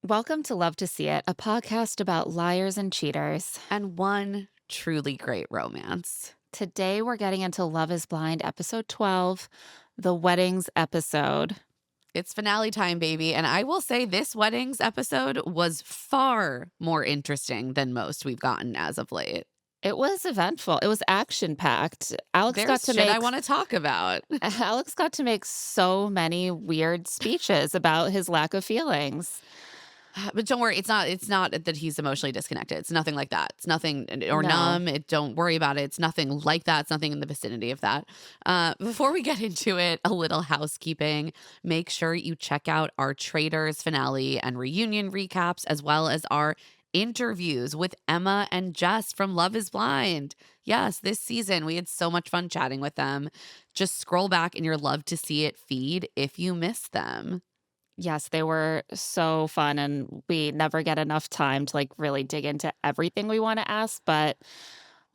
Welcome to Love to See It, a podcast about liars and cheaters. And one truly great romance. Today we're getting into Love is Blind, episode 12, the weddings episode. It's finale time, baby. And I will say this weddings episode was far more interesting than most we've gotten as of late. It was eventful. It was action-packed. Alex There's got to shit make I want to talk about. Alex got to make so many weird speeches about his lack of feelings. But don't worry, it's not that he's emotionally disconnected. It's nothing like that. It's nothing or No. numb. Don't worry about it. It's nothing like that. It's nothing in the vicinity of that. Before we get into it, a little housekeeping. Make sure you check out our Traders finale and reunion recaps, as well as our interviews with Emma and Jess from Love is Blind. Yes, this season we had so much fun chatting with them. Just scroll back in your Love to See It feed if you missed them. Yes, they were so fun, and we never get enough time to really dig into everything we want to ask, but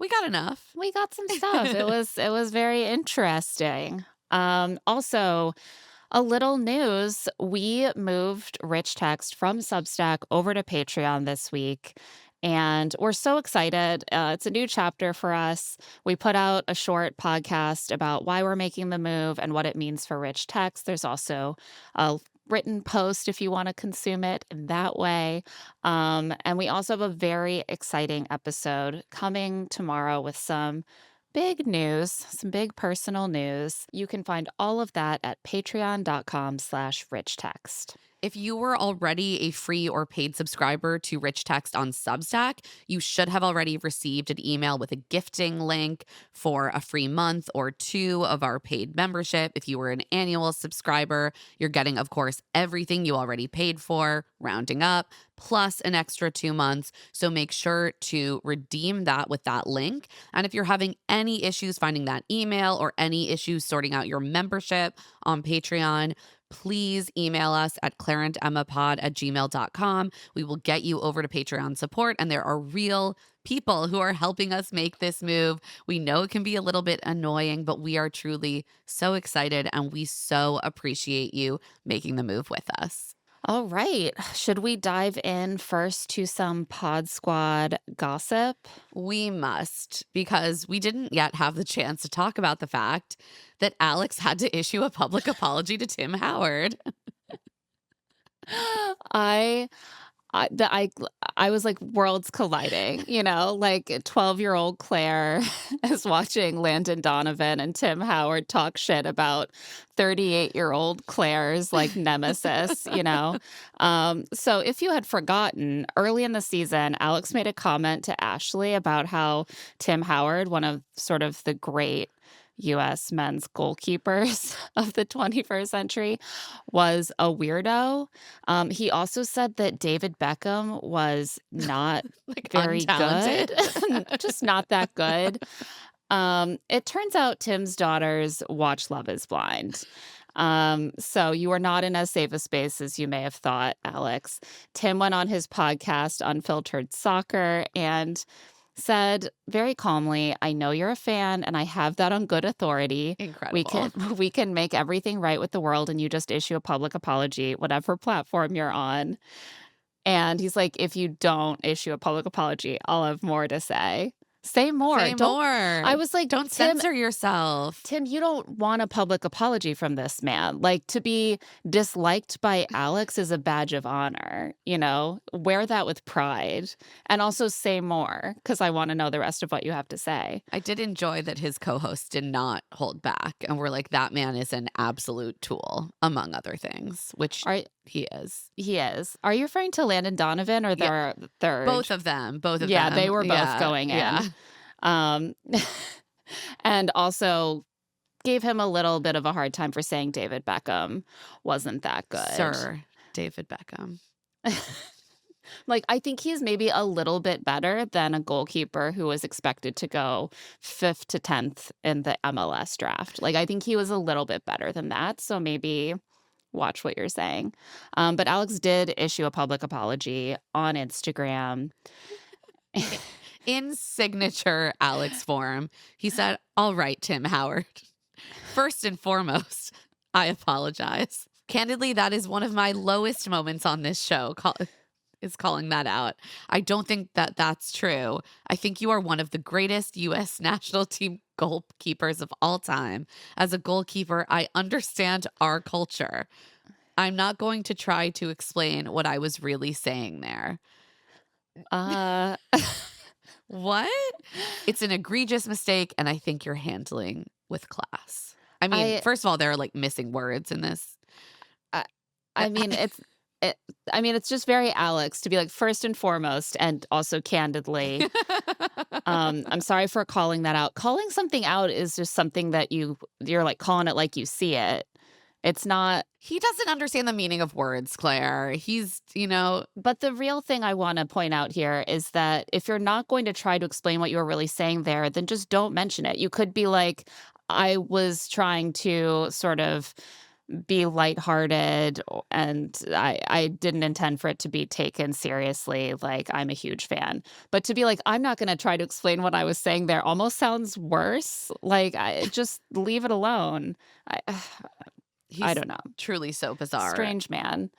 we got enough. We got some stuff. It was very interesting. Also, a little news, we moved Rich Text from Substack over to Patreon this week. And we're so excited. It's a new chapter for us. We put out a short podcast about why we're making the move and what it means for Rich Text. There's also a written post if you want to consume it in that way. And we also have a very exciting episode coming tomorrow with some big news, some big personal news. You can find all of that at patreon.com/richtext. If you were already a free or paid subscriber to Rich Text on Substack, you should have already received an email with a gifting link for a free month or two of our paid membership. If you were an annual subscriber, you're getting, of course, everything you already paid for, rounding up, plus an extra 2 months. So make sure to redeem that with that link. And if you're having any issues finding that email or any issues sorting out your membership on Patreon, please email us at claireandemmapod@gmail.com. We will get you over to Patreon support, and there are real people who are helping us make this move. We know it can be a little bit annoying, but we are truly so excited, and we so appreciate you making the move with us. All right. Should we dive in first to some Pod Squad gossip? We must, because we didn't yet have the chance to talk about the fact that Alex had to issue a public apology to Tim Howard. I was like worlds colliding, 12-year-old Claire is watching Landon Donovan and Tim Howard talk shit about 38-year-old Claire's nemesis, So if you had forgotten, early in the season, Alex made a comment to Ashley about how Tim Howard, one of sort of the great U.S. men's goalkeepers of the 21st century, was a weirdo. He also said that David Beckham was not very untalented. good, just not that good. It turns out Tim's daughters watch Love is Blind. So you are not in as safe a space as you may have thought, Alex. Tim went on his podcast, Unfiltered Soccer, and said very calmly, "I know you're a fan, and I have that on good authority. Incredible. We can make everything right with the world, and you just issue a public apology, whatever platform you're on." And he's like, "If you don't issue a public apology, I'll have more to say. Say more. Say more. I was like, don't censor yourself. Tim, you don't want a public apology from this man. To be disliked by Alex is a badge of honor, Wear that with pride. And also say more, because I want to know the rest of what you have to say." I did enjoy that his co-hosts did not hold back and were like, that man is an absolute tool, among other things, which he is. He is. Are you referring to Landon Donovan or their third? Both of them. Yeah, they were both going in. Yeah. And also gave him a little bit of a hard time for saying David Beckham wasn't that good. Sir David Beckham. I think he's maybe a little bit better than a goalkeeper who was expected to go 5th to 10th in the MLS draft. I think he was a little bit better than that. So maybe watch what you're saying. But Alex did issue a public apology on Instagram. In signature Alex form, he said, "All right, Tim Howard. First and foremost, I apologize. Candidly, that is one of my lowest moments on this show. is calling that out. I don't think that that's true. I think you are one of the greatest U.S. national team goalkeepers of all time. As a goalkeeper, I understand our culture. I'm not going to try to explain what I was really saying there. Uh, What? It's an egregious mistake, and I think you're handling with class. I mean, I first of all, there are like missing words in this. I I mean, it I mean, it's just very Alex to be like, "First and foremost, and also candidly, I'm sorry for calling that out." Calling something out is just something that you're, like, calling it like you see it. It's not. He doesn't understand the meaning of words, Claire. He's. But the real thing I wanna point out here is that if you're not going to try to explain what you were really saying there, then just don't mention it. You could be like, "I was trying to sort of be lighthearted, and I didn't intend for it to be taken seriously, like, I'm a huge fan." But to be like, "I'm not gonna try to explain what I was saying there," almost sounds worse. Like, I just leave it alone. I I He's don't know. truly so bizarre. Strange man.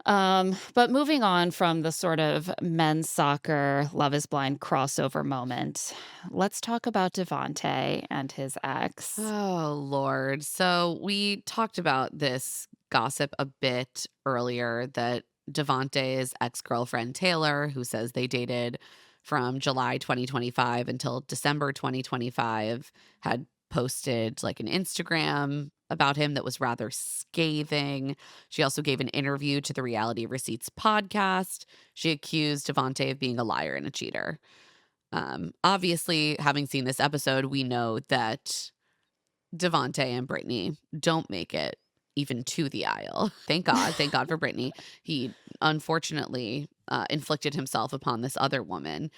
But moving on from the sort of men's soccer Love is Blind crossover moment, let's talk about Devonte and his ex. Oh, Lord. So we talked about this gossip a bit earlier that Devontae's ex girlfriend, Taylor, who says they dated from July 2025 until December 2025, had posted like an Instagram about him that was rather scathing. She also gave an interview to the Reality Receipts podcast. She accused Devontae of being a liar and a cheater. Obviously, having seen this episode, we know that Devonta and Britney don't make it even to the aisle. Thank God. Thank God for Britney. He unfortunately inflicted himself upon this other woman.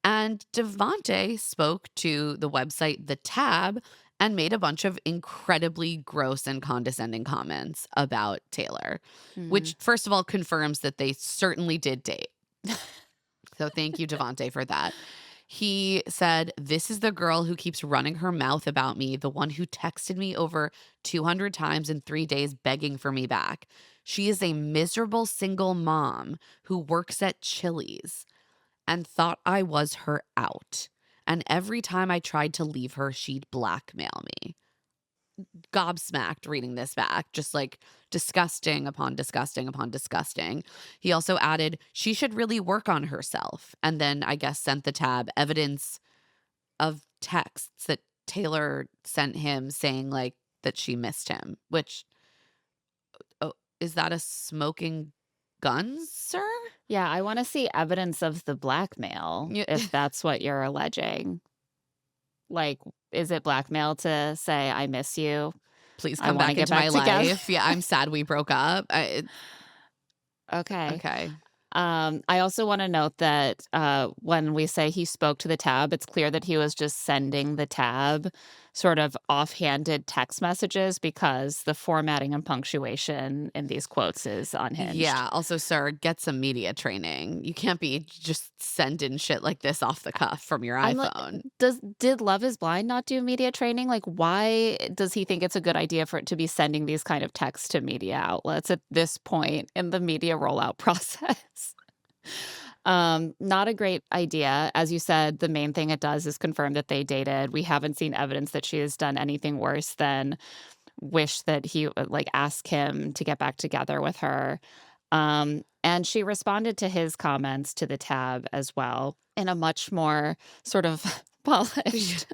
And Devonte spoke to the website The Tab and made a bunch of incredibly gross and condescending comments about Taylor, Mm. which, first of all, confirms that they certainly did date. So thank you, Devonte, for that. He said, "This is the girl who keeps running her mouth about me, the one who texted me over 200 times in 3 days begging for me back. She is a miserable single mom who works at Chili's and thought I was her out. And every time I tried to leave her, she'd blackmail me." Gobsmacked reading this back, just like disgusting upon disgusting upon disgusting. He also added, "She should really work on herself." And then I guess sent the Tab evidence of texts that Taylor sent him saying like that she missed him, which, oh, is that a smoking gun, sir? Yeah, I wanna see evidence of the blackmail Yeah. if that's what you're alleging. Like, is it blackmail to say, "I miss you. Please I come wanna back get into back my together"? life. Yeah, I'm sad we broke up. Okay. Okay. I also wanna note that, when we say he spoke to the Tab, it's clear that he was just sending the Tab sort of offhanded text messages because the formatting and punctuation in these quotes is unhinged. Yeah. Also, sir, get some media training. You can't be just sending shit like this off the cuff from your I'm like, iPhone. did Love is Blind not do media training? Like, why does he think it's a good idea for it to be sending these kind of texts to media outlets at this point in the media rollout process? Not a great idea. As you said, the main thing it does is confirm that they dated. We haven't seen evidence that she has done anything worse than wish that he like ask him to get back together with her. And she responded to his comments to the Tab as well in a much more sort of polished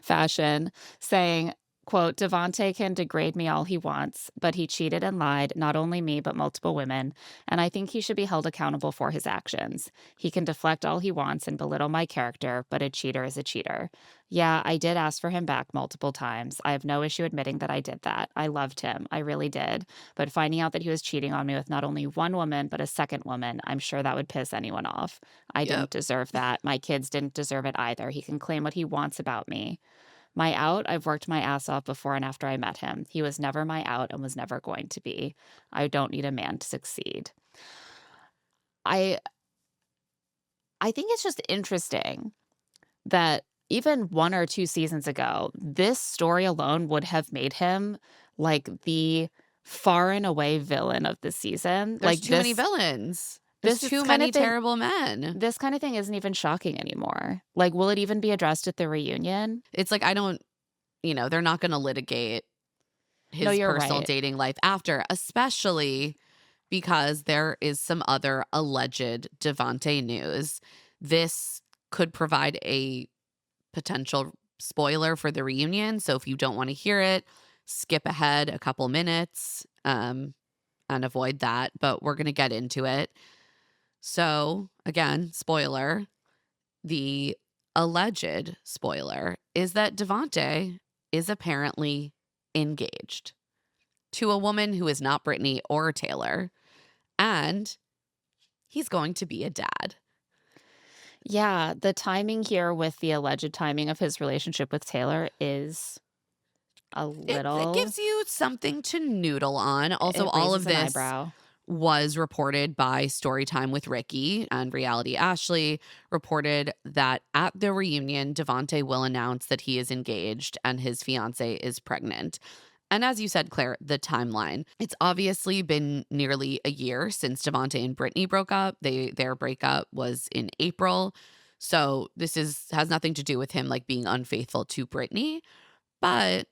fashion, saying, quote, "Devonte can degrade me all he wants, but he cheated and lied, not only me, but multiple women, and I think he should be held accountable for his actions. He can deflect all he wants and belittle my character, but a cheater is a cheater. Yeah, I did ask for him back multiple times. I have no issue admitting that I did that. I loved him. I really did. But finding out that he was cheating on me with not only one woman, but a second woman, I'm sure that would piss anyone off. I Yep. didn't deserve that. My kids didn't deserve it either. He can claim what he wants about me. My out, I've worked my ass off before and after I met him. He was never my out and was never going to be. I don't need a man to succeed." I I think it's just interesting that even 1 or 2 seasons ago, this story alone would have made him, like, the far and away villain of the season. There's Like, too many this villains. There's This is too kind many of thing terrible men. this kind of thing isn't even shocking anymore. Like, will it even be addressed at the reunion? It's like, I don't, they're not going to litigate No, his you're personal right. dating life after, especially because there is some other alleged Devonte news. This could provide a potential spoiler for the reunion. So if you don't want to hear it, skip ahead a couple minutes and avoid that. But we're going to get into it. So again, spoiler. The alleged spoiler is that Devonte is apparently engaged to a woman who is not Britney or Taylor, and he's going to be a dad. Yeah, the timing here with the alleged timing of his relationship with Taylor is a It little gives you something to noodle on. Also, it all of raises an this eyebrow. was reported by Storytime with Ricky, and Reality Ashley reported that at the reunion, Devonte will announce that he is engaged and his fiance is pregnant. And as you said, Claire, the timeline. It's obviously been nearly a year since Devonte and Britney broke up. Their breakup was in April. So has nothing to do with him like being unfaithful to Britney. But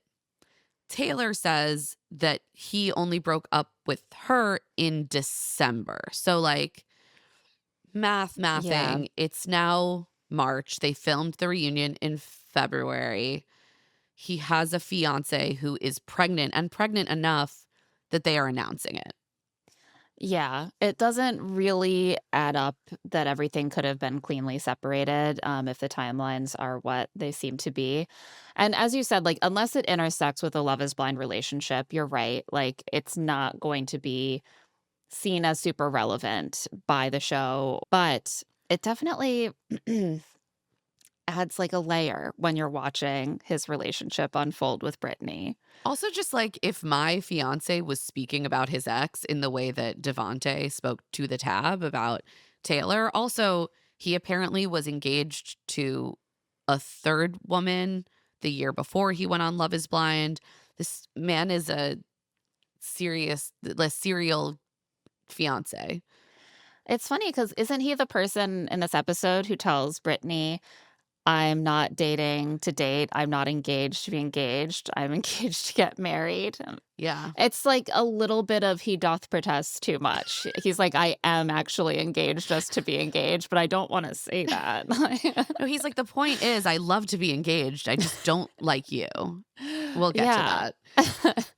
Taylor says that he only broke up with her in December. So like Yeah. mathing, it's now March. They filmed the reunion in February. He has a fiance who is pregnant and pregnant enough that they are announcing it. Yeah, it doesn't really add up that everything could have been cleanly separated, if the timelines are what they seem to be. And as you said, like, unless it intersects with a Love is Blind relationship, you're right. Like, it's not going to be seen as super relevant by the show, but it definitely adds like a layer when you're watching his relationship unfold with Brittany. Also, just like if my fiance was speaking about his ex in the way that Devonte spoke to the tab about Taylor, also, he apparently was engaged to a third woman the year before he went on Love is Blind. This man is a serial fiance. It's funny because isn't he the person in this episode who tells Brittany, I'm not dating to date. I'm not engaged to be engaged. I'm engaged to get married. Yeah. It's like a little bit of he doth protest too much. He's like, I am actually engaged just to be engaged, but I don't want to say that. No, he's like, the point is, I love to be engaged. I just don't like you. We'll get to Yeah. that.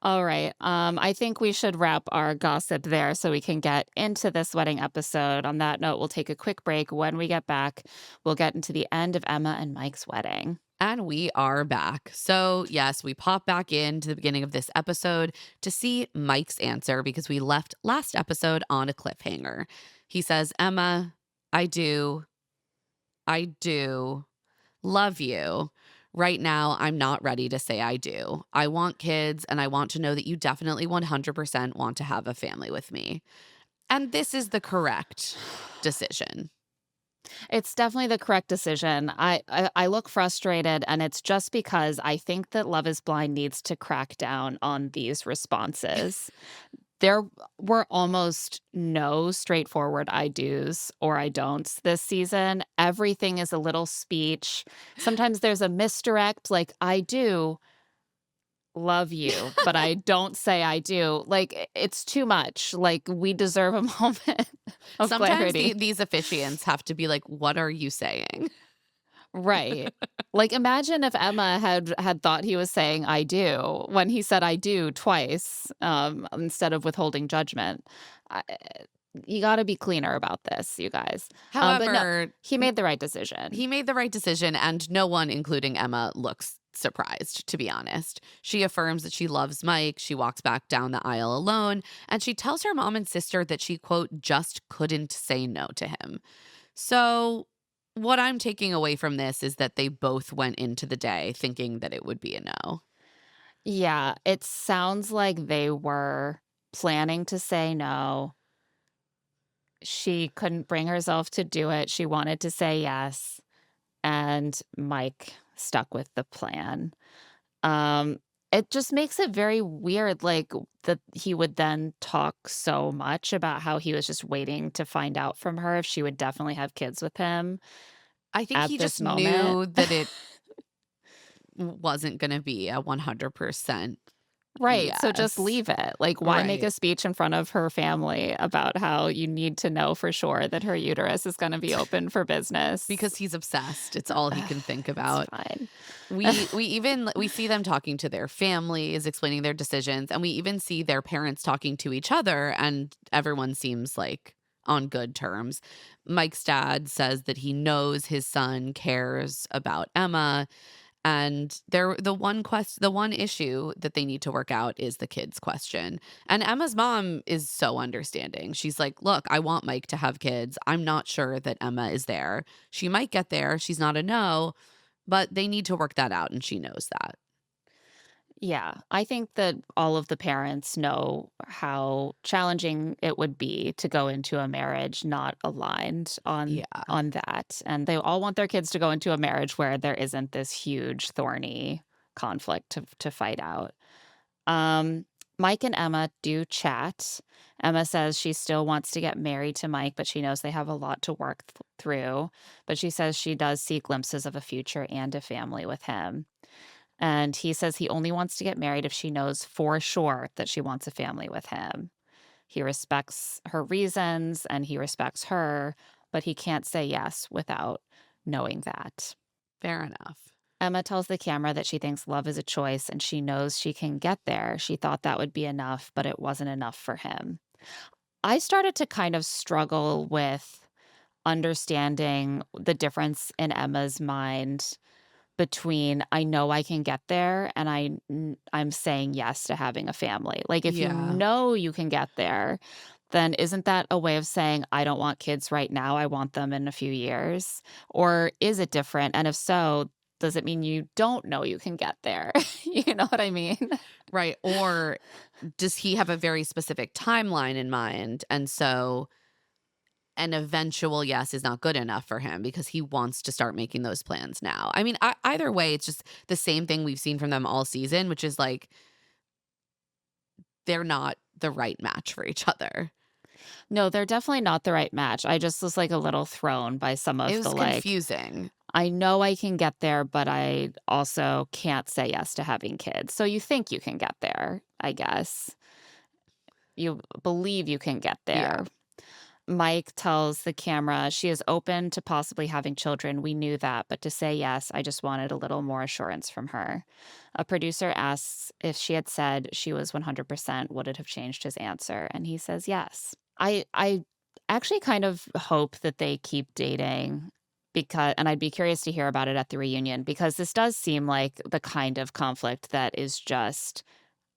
All right. I think we should wrap our gossip there so we can get into this wedding episode. On that note, we'll take a quick break. When we get back, we'll get into the end of Emma and Mike's wedding. And we are back. So, yes, we pop back into the beginning of this episode to see Mike's answer because we left last episode on a cliffhanger. He says, Emma, I do love you. Right now, I'm not ready to say I do. I want kids, and I want to know that you definitely 100% want to have a family with me. And this is the correct decision. It's definitely the correct decision. I look frustrated, and it's just because I think that Love is Blind needs to crack down on these responses. There were almost no straightforward I do's or I don'ts this season. Everything is a little speech. Sometimes there's a misdirect, like, I do love you, but I don't say I do. Like, it's too much. Like, we deserve a moment of Sometimes clarity. these officiants have to be like, what are you saying? Right. Like, imagine if Emma had thought he was saying "I do" when he said "I do" twice, instead of withholding judgment. I You gotta be cleaner about this, you guys. But no, However, he made the right decision. he made the right decision, and no one, including Emma, looks surprised, to be honest. She affirms that she loves Mike. She walks back down the aisle alone, and she tells her mom and sister that she, quote, just couldn't say no to him. So, what I'm taking away from this is that they both went into the day thinking that it would be a no. Yeah, it sounds like they were planning to say no. She couldn't bring herself to do it. She wanted to say yes, and Mike stuck with the plan. Um, It just makes it very weird, like, that he would then talk so much about how he was just waiting to find out from her if she would definitely have kids with him I think at he this just moment. knew that it wasn't gonna be a 100% Right, so just yes. leave it. Like, why make Right. a speech in front of her family about how you need to know for sure that her uterus is gonna be open for business? Because he's obsessed. It's all he can think It's about. fine. We see them talking to their families, explaining their decisions, and we even see their parents talking to each other, and everyone seems like on good terms. Mike's dad says that he knows his son cares about Emma, and the one issue that they need to work out is the kids question. And Emma's mom is so understanding. She's like, "Look, I want Mike to have kids. I'm not sure that Emma is there. She might get there. She's not a no, but they need to work that out, and she knows that." Yeah, I think that all of the parents know how challenging it would be to go into a marriage not aligned Yeah. on that, and they all want their kids to go into a marriage where there isn't this huge thorny conflict to fight out. Um, Mike and Emma do chat. Emma says she still wants to get married to Mike, but she knows they have a lot to work through. But she says she does see glimpses of a future and a family with him. And he says he only wants to get married if she knows for sure that she wants a family with him. He respects her reasons and he respects her, but he can't say yes without knowing that. Fair enough. Emma tells the camera that she thinks love is a choice and she knows she can get there. She thought that would be enough, but it wasn't enough for him. I started to kind of struggle with understanding the difference in Emma's mind between I know I can get there and I'm saying yes to having a family. Like if you Yeah. know you can get there, then isn't that a way of saying I don't want kids right now, I want them in a few years? Or is it different? And if so, does it mean you don't know you can get there? You know what I mean? Right. Or does he have a very specific timeline in mind? And so an eventual yes is not good enough for him because he wants to start making those plans now. I mean, either way, it's just the same thing we've seen from them all season, which is like they're not the right match for each other. No, they're definitely not the right match. I just was like a little thrown by some It of the was like confusing. I know I can get there, but I also can't say yes to having kids. So you think you can get there, I guess. You believe you can get Yeah. there. Mike tells the camera she is open to possibly having children. We knew that, but to say yes, I just wanted a little more assurance from her. A producer asks if she had said she was 100%, would it have changed his answer? And he says yes. I actually kind of hope that they keep dating because and I'd be curious to hear about it at the reunion because this does seem like the kind of conflict that is just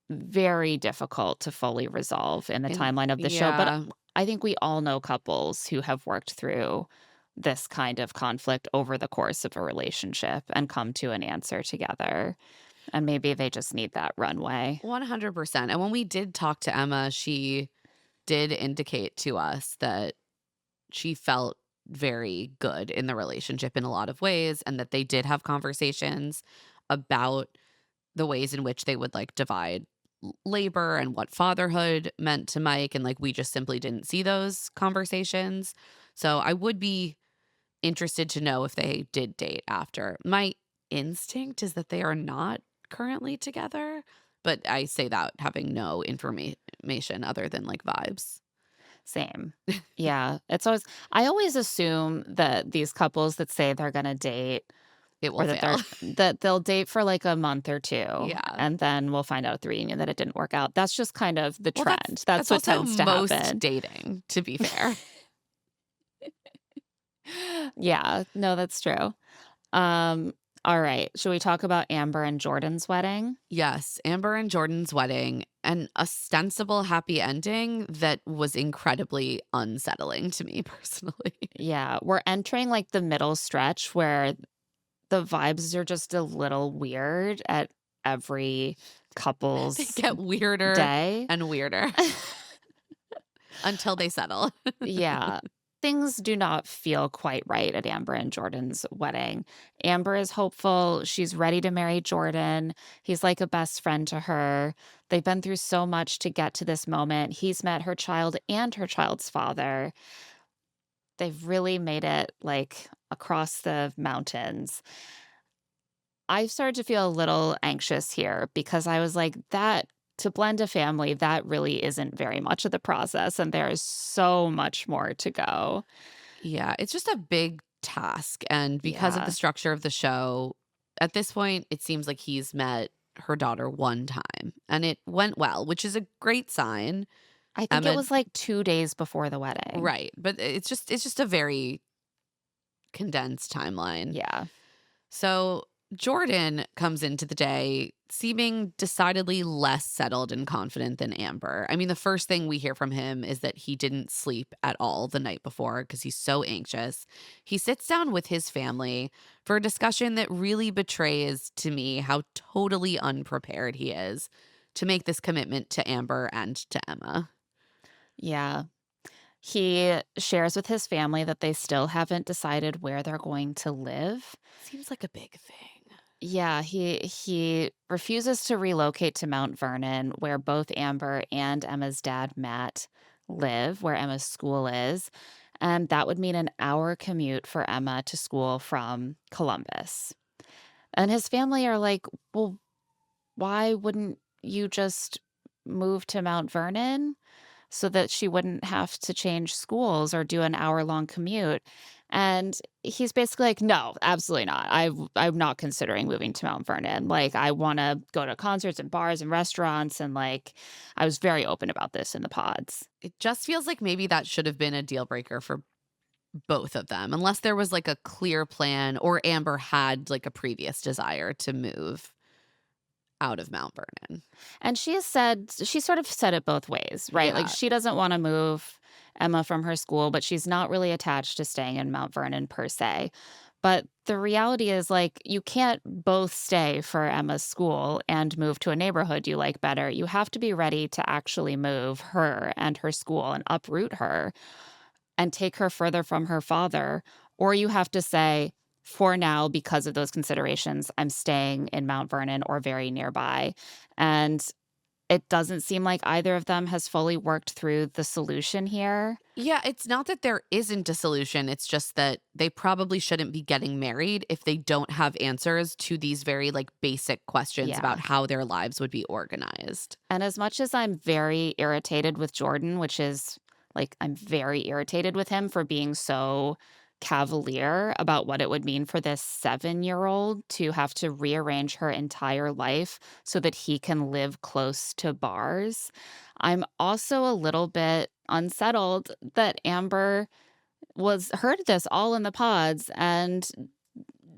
very difficult to fully resolve in the And timeline of the show, but yeah, I think we all know couples who have worked through this kind of conflict over the course of a relationship and come to an answer together, and maybe they just need that runway. 100%. And when we did talk to Emma, she did indicate to us that she felt very good in the relationship in a lot of ways and that they did have conversations about the ways in which they would like divide labor and what fatherhood meant to Mike, and like we just simply didn't see those conversations. So I would be interested to know if they did date after. My instinct is that they are not currently together, but I say that having no information other than like vibes. Same. Yeah, it's always I always assume that these couples that say they're gonna date It will or that fail. they'll date for, like, a month or 2, Yeah. and then we'll find out at the reunion that it didn't work out. That's just kind of the Well, trend. That's that's what also tends to most happen. dating, to be fair. Yeah, no, that's true. Um, alright, should we talk about Amber and Jordan's wedding? Yes, Amber and Jordan's wedding, an ostensible happy ending that was incredibly unsettling to me personally. Yeah, we're entering, like, the middle stretch where the vibes are just a little weird at every They couple's get weirder day. and weirder until they settle. Yeah. things do not feel quite right at Amber and Jordan's wedding. Amber is hopeful. She's ready to marry Jordan. He's like a best friend to her. They've been through so much to get to this moment. He's met her child and her child's father. They've really made it like across the mountains. I started to feel a little anxious here because I was like, that to blend a family, that really isn't very much of the process. And there is so much more to go. Yeah, it's just a big task. And because of the Yeah. structure of the show, at this point, it seems like he's met her daughter one time and it went well, which is a great sign. I think it Emma, was like 2 days before the wedding. right. But it's just a very condensed timeline. Yeah. So Jordan comes into the day seeming decidedly less settled and confident than Amber. I mean, the first thing we hear from him is that he didn't sleep at all the night before because he's so anxious. He sits down with his family for a discussion that really betrays to me how totally unprepared he is to make this commitment to Amber and to Emma. Yeah. He shares with his family that they still haven't decided where they're going to live. Seems like a big thing. Yeah, he refuses to relocate to Mount Vernon, where both Amber and Emma's dad, Matt, live, where Emma's school is, and that would mean an hour commute for Emma to school from Columbus. And his family are like, "Well, why wouldn't you just move to Mount Vernon so that she wouldn't have to change schools or do an hour-long commute?" And he's basically like, "No, absolutely not. I'm not considering moving to Mount Vernon. Like, I wanna go to concerts and bars and restaurants," and, like, I was very open about this in the pods. It just feels like maybe that should have been a deal breaker for both of them, unless there was like a clear plan or Amber had like a previous desire to move out of Mount Vernon. And she sort of said it both ways, right? Like, Yeah. she doesn't wanna move Emma from her school, but she's not really attached to staying in Mount Vernon per se. But the reality is, like, you can't both stay for Emma's school and move to a neighborhood you like better. You have to be ready to actually move her and her school and uproot her and take her further from her father, or you have to say, "For now, because of those considerations, I'm staying in Mount Vernon or very nearby." And it doesn't seem like either of them has fully worked through the solution here. Yeah, it's not that there isn't a solution. It's just that they probably shouldn't be getting married if they don't have answers to these very like basic questions Yeah. about how their lives would be organized. And as much as I'm very irritated with Jordan, which is like, I'm very irritated with him for being so cavalier about what it would mean for this 7-year-old to have to rearrange her entire life so that he can live close to bars. I'm also a little bit unsettled that Amber was heard this all in the pods, and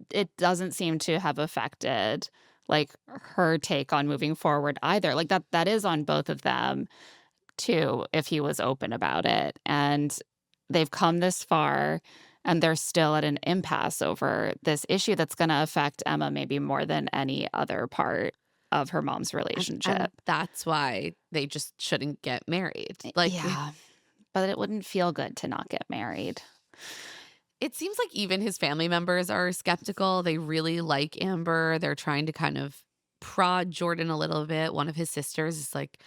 it doesn't seem to have affected, like, her take on moving forward either. Like, that is on both of them too, if he was open about it. And they've come this far and they're still at an impasse over this issue that's going to affect Emma maybe more than any other part of her mom's And relationship. that's why they just shouldn't get married. Like Yeah, but it wouldn't feel good to not get married. it seems like even his family members are skeptical. They really like Amber. They're trying to kind of prod Jordan a little bit. One of his sisters is like,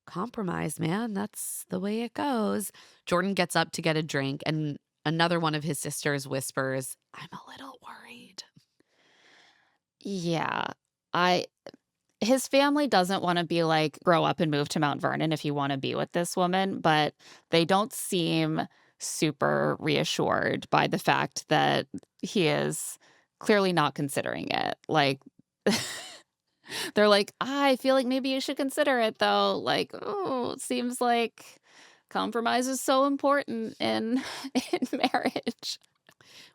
compromise, man. That's the way it goes. Jordan gets up to get a drink, and another one of his sisters whispers, I'm a little worried. Yeah. I His family doesn't wanna be like, "Grow up and move to Mount Vernon if you wanna be with this woman," but they don't seem super reassured by the fact that he is clearly not considering it. Like, they're like, "I feel like maybe you should consider it, though." Like, "Oh, it seems like compromise is so important in in marriage."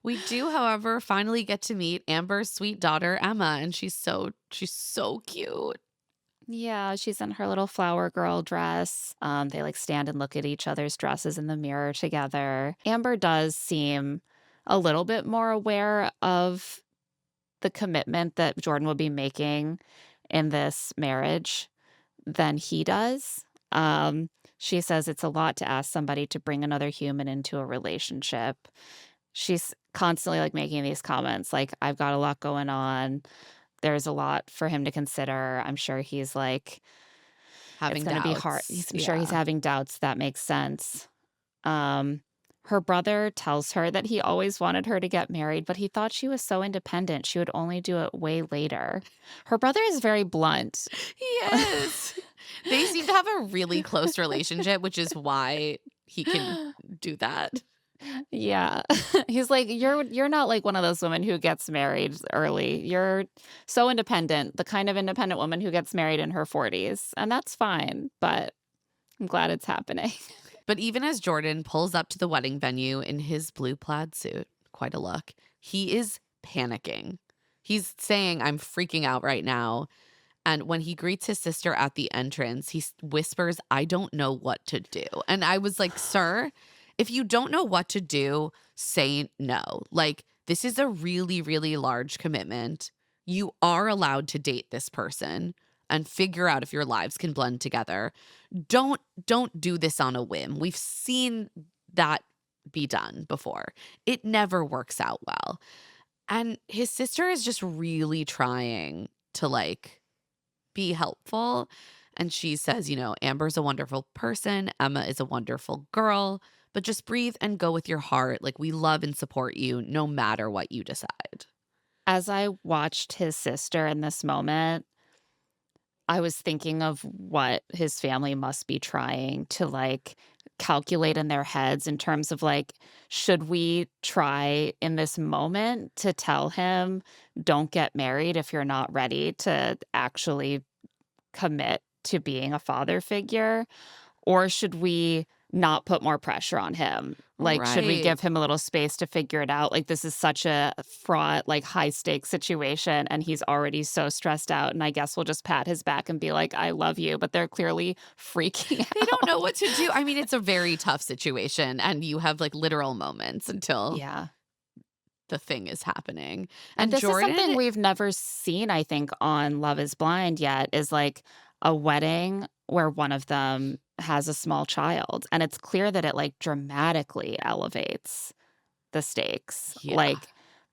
We do, however, finally get to meet Amber's sweet daughter, Emma, and she's so cute. Yeah, she's in her little flower girl dress. They like stand and look at each other's dresses in the mirror together. Amber does seem a little bit more aware of the commitment that Jordan will be making in this marriage than he does. She says it's a lot to ask somebody to bring another human into a relationship. She's constantly, like, making these comments, like, "I've got a lot going on. There's a lot for him to consider." I'm sure he's like, it's Having gonna be hard. doubts. I'm sure he's Yeah. having doubts. That makes sense. Um, Her brother tells her that he always wanted her to get married, but he thought she was so independent, she would only do it way later. Her brother is very blunt. He is. They seem to have a really close relationship, which is why he can do that. Yeah. He's like, "You're not like one of those women who gets married early. You're so independent, the kind of independent woman who gets married in her 40s, and that's fine, but I'm glad it's happening." But even as Jordan pulls up to the wedding venue in his blue plaid suit, quite a look, he is panicking. He's saying, "I'm freaking out right now." And when he greets his sister at the entrance, he whispers, "I don't know what to do." And I was like, "Sir, if you don't know what to do, say no." Like, this is a really, really large commitment. You are allowed to date this person and figure out if your lives can blend together. Don't do this on a whim. We've seen that be done before. It never works out well. And his sister is just really trying to like be helpful. And she says, Amber's a wonderful person. Emma is a wonderful girl, but just breathe and go with your heart. Like, we love and support you no matter what you decide. As I watched his sister in this moment, I was thinking of what his family must be trying to, like, calculate in their heads in terms of, like, should we try in this moment to tell him, "Don't get married if you're not ready to actually commit to being a father figure?" Or should we not put more pressure on him? Like, should we Right. give him a little space to figure it out? Like, this is such a fraught, like, high stakes situation, and he's already so stressed out. And I guess we'll just pat his back and be like, "I love you." But they're clearly freaking They don't know out. what to do. I mean, it's a very tough situation, and you have like literal moments until Yeah. the thing is happening. And And this is something Jordan, we've never seen, I think, on Love is Blind yet, is like a wedding where one of them has a small child. And it's clear that it like dramatically elevates the stakes. yeah. Like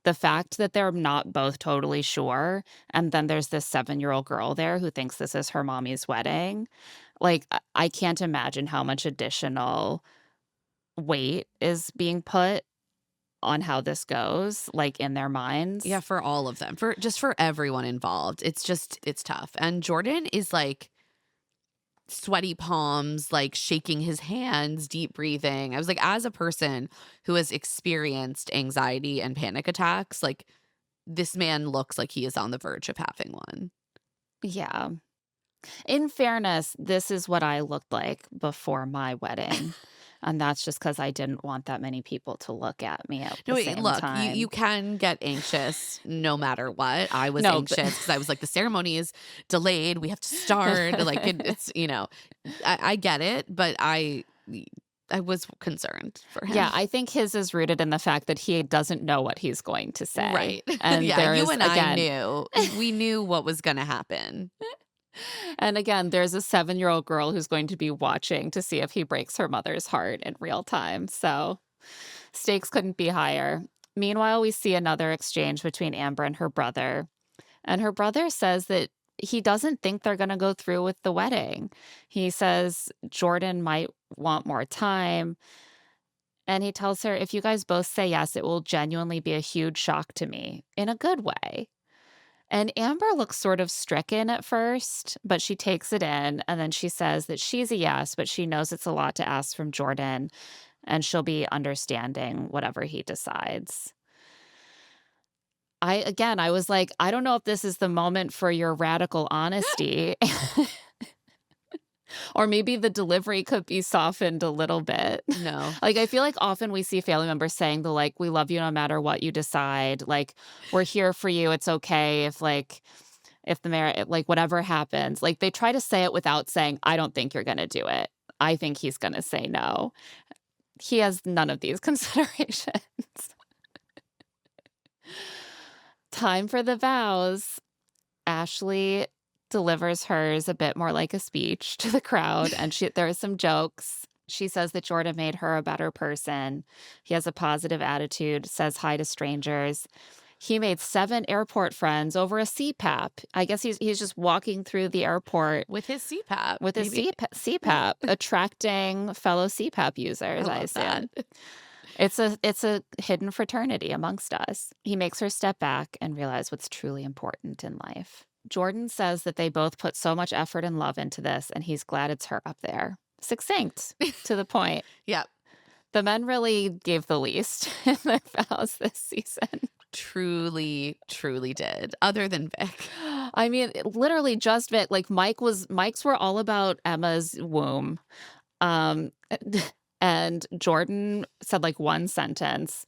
the fact that they're not both totally sure. And then there's this 7-year-old girl there who thinks this is her mommy's wedding. Like, I can't imagine how much additional weight is being put on how this goes, like in their Yeah, minds. for all of them, for everyone involved. It's tough. And Jordan is like sweaty palms, like shaking his hands, deep breathing. I was like, as a person who has experienced anxiety and panic attacks, like this man looks like he is on the verge of having one. Yeah. In fairness, this is what I looked like before my wedding. And that's just because I didn't want that many people to look at me at No, the wait, same look, you time. can get anxious no matter what. I was No, but anxious because I was like, the ceremony is delayed. We have to start. Like I get it, but I was concerned for him. yeah, I think his is rooted in the fact that he doesn't know what he's going to say. Right. And Yeah, there you is, and I again, knew. We knew what was going to happen. and again, there's a 7-year-old girl who's going to be watching to see if he breaks her mother's heart in real time. So stakes couldn't be higher. Meanwhile, we see another exchange between Amber and her brother. And her brother says that he doesn't think they're going to go through with the wedding. He says Jordan might want more time. And he tells her, if you guys both say yes, it will genuinely be a huge shock to me in a good way. And Amber looks sort of stricken at first, but she takes it in. And then she says that she's a yes, but she knows it's a lot to ask from Jordan and she'll be understanding whatever he decides. I was like, I don't know if this is the moment for your radical honesty. Or maybe the delivery could be softened a little bit. No. Like, I feel like often we see family members saying the like, "We love you no matter what you decide." Like, "We're here for you. It's okay if like if the marriage like whatever happens." Like they try to say it without saying, "I don't think you're gonna do it. I think he's gonna say no." He has none of these considerations. Time for the vows. Ashley delivers hers a bit more like a speech to the crowd, and there are some jokes. She says that Jordan made her a better person. He has a positive attitude, says hi to strangers. He made 7 airport friends over a CPAP. I guess he's just walking through the airport With his CPAP, with his maybe. CPAP, attracting fellow CPAP users, I love that. assume. It's a hidden fraternity amongst us. He makes her step back and realize what's truly important in life. Jordan says that they both put so much effort and love into this, and he's glad it's her up there. Succinct, to the point. Yep. The men really gave the least in their vows this season. Truly, truly did. Other than Vic. I mean, literally just Vic. Like Mike's were all about Emma's womb. Um, and Jordan said like one sentence.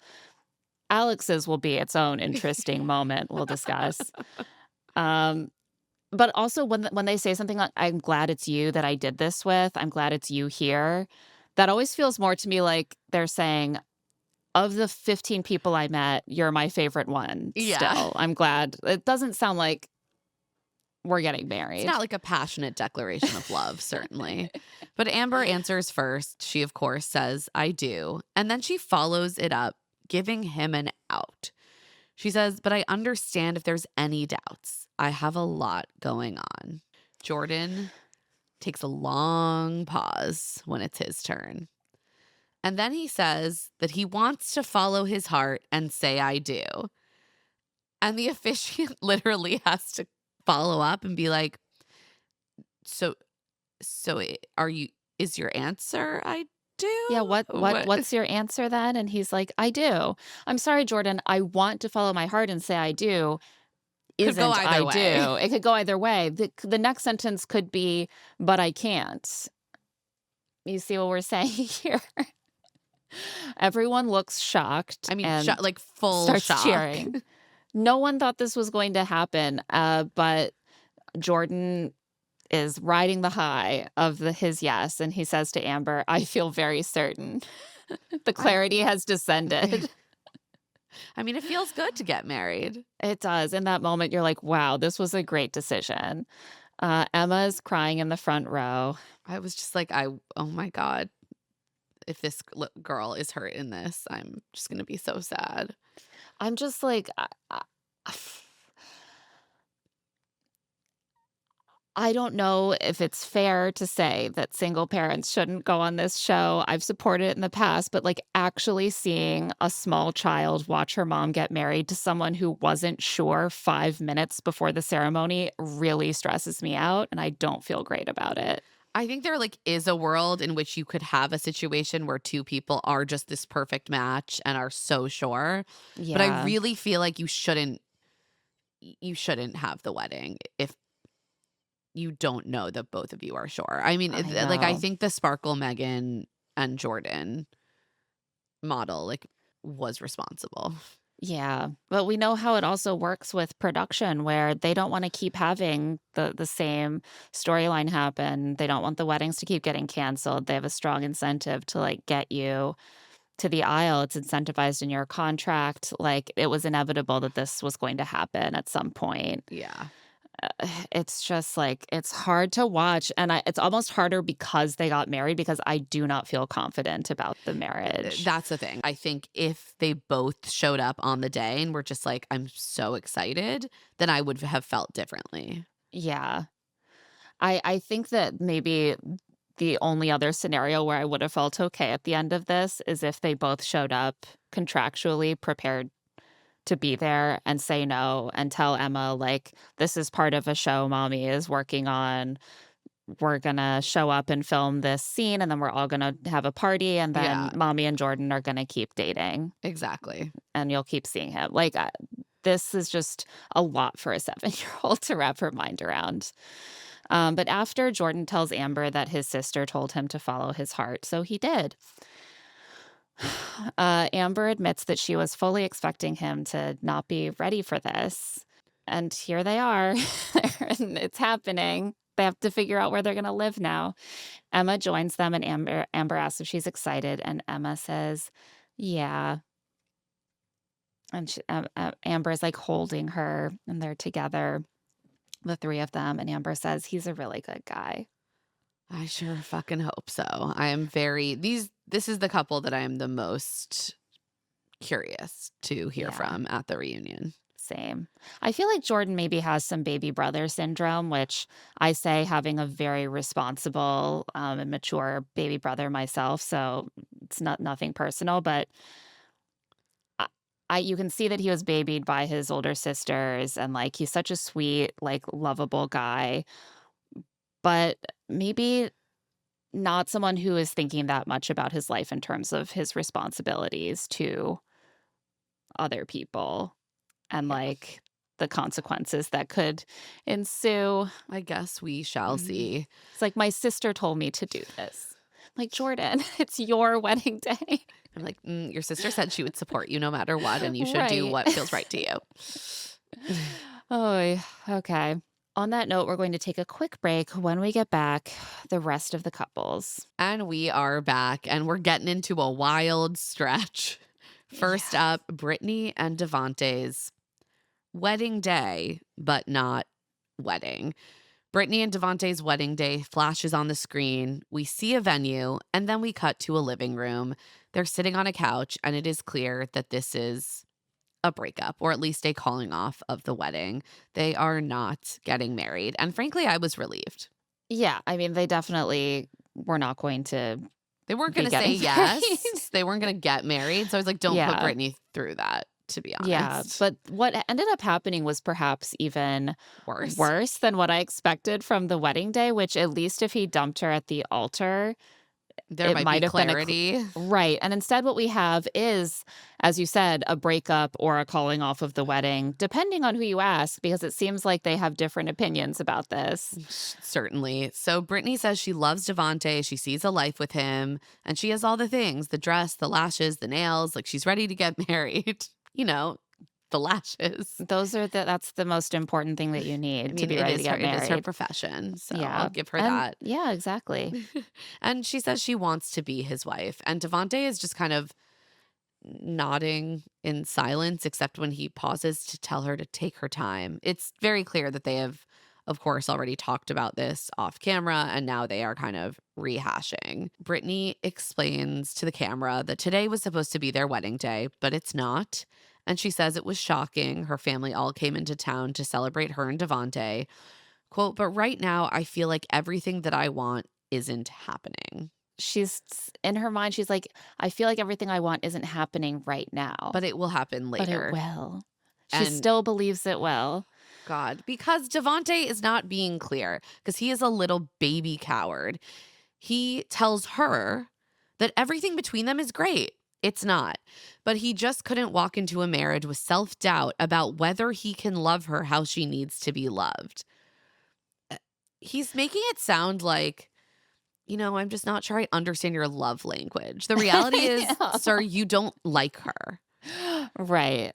Alex's will be its own interesting moment we'll discuss. But also when they say something like, I'm glad it's you that I did this with, I'm glad it's you here, that always feels more to me like they're saying, of the 15 people I met, you're my favorite one still. I'm glad. It doesn't sound like we're getting married. It's not like a passionate declaration of love, certainly. But Amber answers first. She, of course, says, I do. And then she follows it up, giving him an out. She says, but I understand if there's any doubts. I have a lot going on. Jordan takes a long pause when it's his turn. And then he says that he wants to follow his heart and say, I do. And the officiant literally has to follow up and be like, so is your answer I do? Yeah, what's your answer then? And he's like, I do. I'm sorry, Jordan. I want to follow my heart and say I do. Could go either way. Do. It could go either way. The next sentence could be, but I can't. You see what we're saying here? Everyone looks shocked. I mean, and like full starts shock. cheering. No one thought this was going to happen, but Jordan is riding the high of his yes, and he says to Amber, I feel very certain. The clarity has descended. I mean, it feels good to get married. It does. In that moment, you're like, wow, this was a great decision. Emma's crying in the front row. I was just like, oh my God. If this girl is hurt in this, I'm just going to be so sad. I'm just like, I don't know if it's fair to say that single parents shouldn't go on this show. I've supported it in the past, but like actually seeing a small child watch her mom get married to someone who wasn't sure 5 minutes before the ceremony really stresses me out, and I don't feel great about it. I think there like is a world in which you could have a situation where 2 people are just this perfect match and are so sure. Yeah. But I really feel like you shouldn't have the wedding if you don't know that both of you are sure. I mean, I think the Sparkle, Megan, and Jordan model like was responsible. Yeah, but we know how it also works with production, where they don't want to keep having the same storyline happen. They don't want the weddings to keep getting canceled. They have a strong incentive to like get you to the aisle. It's incentivized in your contract. Like it was inevitable that this was going to happen at some point. Yeah. It's just like, it's hard to watch. And it's almost harder because they got married, because I do not feel confident about the marriage. That's the thing. I think if they both showed up on the day and were just like, I'm so excited, then I would have felt differently. Yeah. I think that maybe the only other scenario where I would have felt okay at the end of this is if they both showed up contractually prepared to be there and say no and tell Emma, like, this is part of a show mommy is working on. We're going to show up and film this scene, and then we're all going to have a party, and then mommy and Jordan are going to keep dating. Exactly. And you'll keep seeing him. Like, this is just a lot for a 7-year-old to wrap her mind around. But after, Jordan tells Amber that his sister told him to follow his heart, so he did. Amber admits that she was fully expecting him to not be ready for this. And here they are. And it's happening. They have to figure out where they're going to live now. Emma joins them, and Amber asks if she's excited. And Emma says, yeah. And Amber is like holding her, and they're together. the three of them, and Amber says he's a really good guy. I sure fucking hope so. I am very this is the couple that I am the most curious to hear Yeah, from at the reunion. same. I feel like Jordan maybe has some baby brother syndrome, which I say having a very responsible and mature baby brother myself. So it's not nothing personal, but I, you can see that he was babied by his older sisters, and like he's such a sweet, like lovable guy, but maybe not someone who is thinking that much about his life in terms of his responsibilities to other people and Yeah. like the consequences that could ensue. I guess we shall Mhm. see. It's like my sister told me to do this. Like, Jordan, it's your wedding day. I'm like, your sister said she would support you no matter what, and you should do Right. what feels right to you. Oh, okay. On that note, we're going to take a quick break. When we get back, the rest of the couples. And we are back, and we're getting into a wild stretch. First Yeah. up, Britney and Devonte's wedding day, but not wedding. Britney and Devonte's wedding day flashes on the screen. We see a venue, and then we cut to a living room. They're sitting on a couch, and it is clear that this is a breakup, or at least a calling off of the wedding. They are not getting married. And frankly, I was relieved. Yeah. I mean, they definitely were not going to They weren't going be to say getting married. yes. They weren't going to get married. So I was like, don't put Yeah. Britney through that, to be Yeah. honest. But what ended up happening was perhaps even Worse. worse than what I expected from the wedding day, which at least if he dumped her at the altar, There it might be might have been clarity. right. And instead, what we have is, as you said, a breakup or a calling off of the wedding, depending on who you ask, because it seems like they have different opinions about this. Certainly. So Brittany says she loves Devonte. She sees a life with him, and she has all the things: the dress, the lashes, the nails. Like she's ready to get married. The lashes. That's the most important thing that you I need to mean, be ready to get it is her married. profession. So Yeah. I'll give her And that. yeah, exactly. And she says she wants to be his wife. And Devonte is just kind of nodding in silence, except when he pauses to tell her to take her time. It's very clear that they have, of course, already talked about this off camera, and now they are kind of rehashing. Brittany explains to the camera that today was supposed to be their wedding day, but it's not. And she says it was shocking. Her family all came into town to celebrate her and Devonte. Quote, but right now, I feel like everything that I want isn't happening. She's in her mind, she's like, I feel like everything I want isn't happening right now, But it will happen but it later. will. She And still believes it will. God, because Devonte is not being clear, because he is a little baby coward. He tells her that everything between them is great. It's not. But he just couldn't walk into a marriage with self-doubt about whether he can love her how she needs to be loved. He's making it sound like, I'm just not sure I understand your love language. The reality is, Yeah. sir, you don't like her. Right.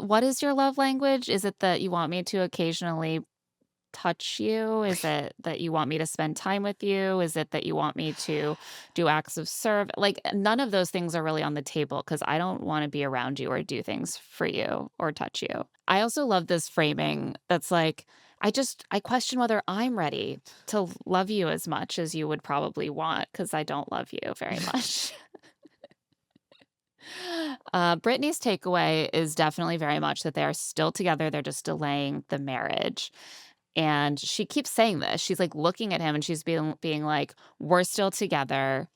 What is your love language? Is it that you want me to occasionally touch you? Is it that you want me to spend time with you? Is it that you want me to do acts of service? Like, none of those things are really on the table because I don't want to be around you or do things for you or touch you. I also love this framing that's like, I question whether I'm ready to love you as much as you would probably want because I don't love you very much. Brittany's takeaway is definitely very much that they are still together. They're just delaying the marriage. And she keeps saying this. She's like looking at him and she's being like, we're still together.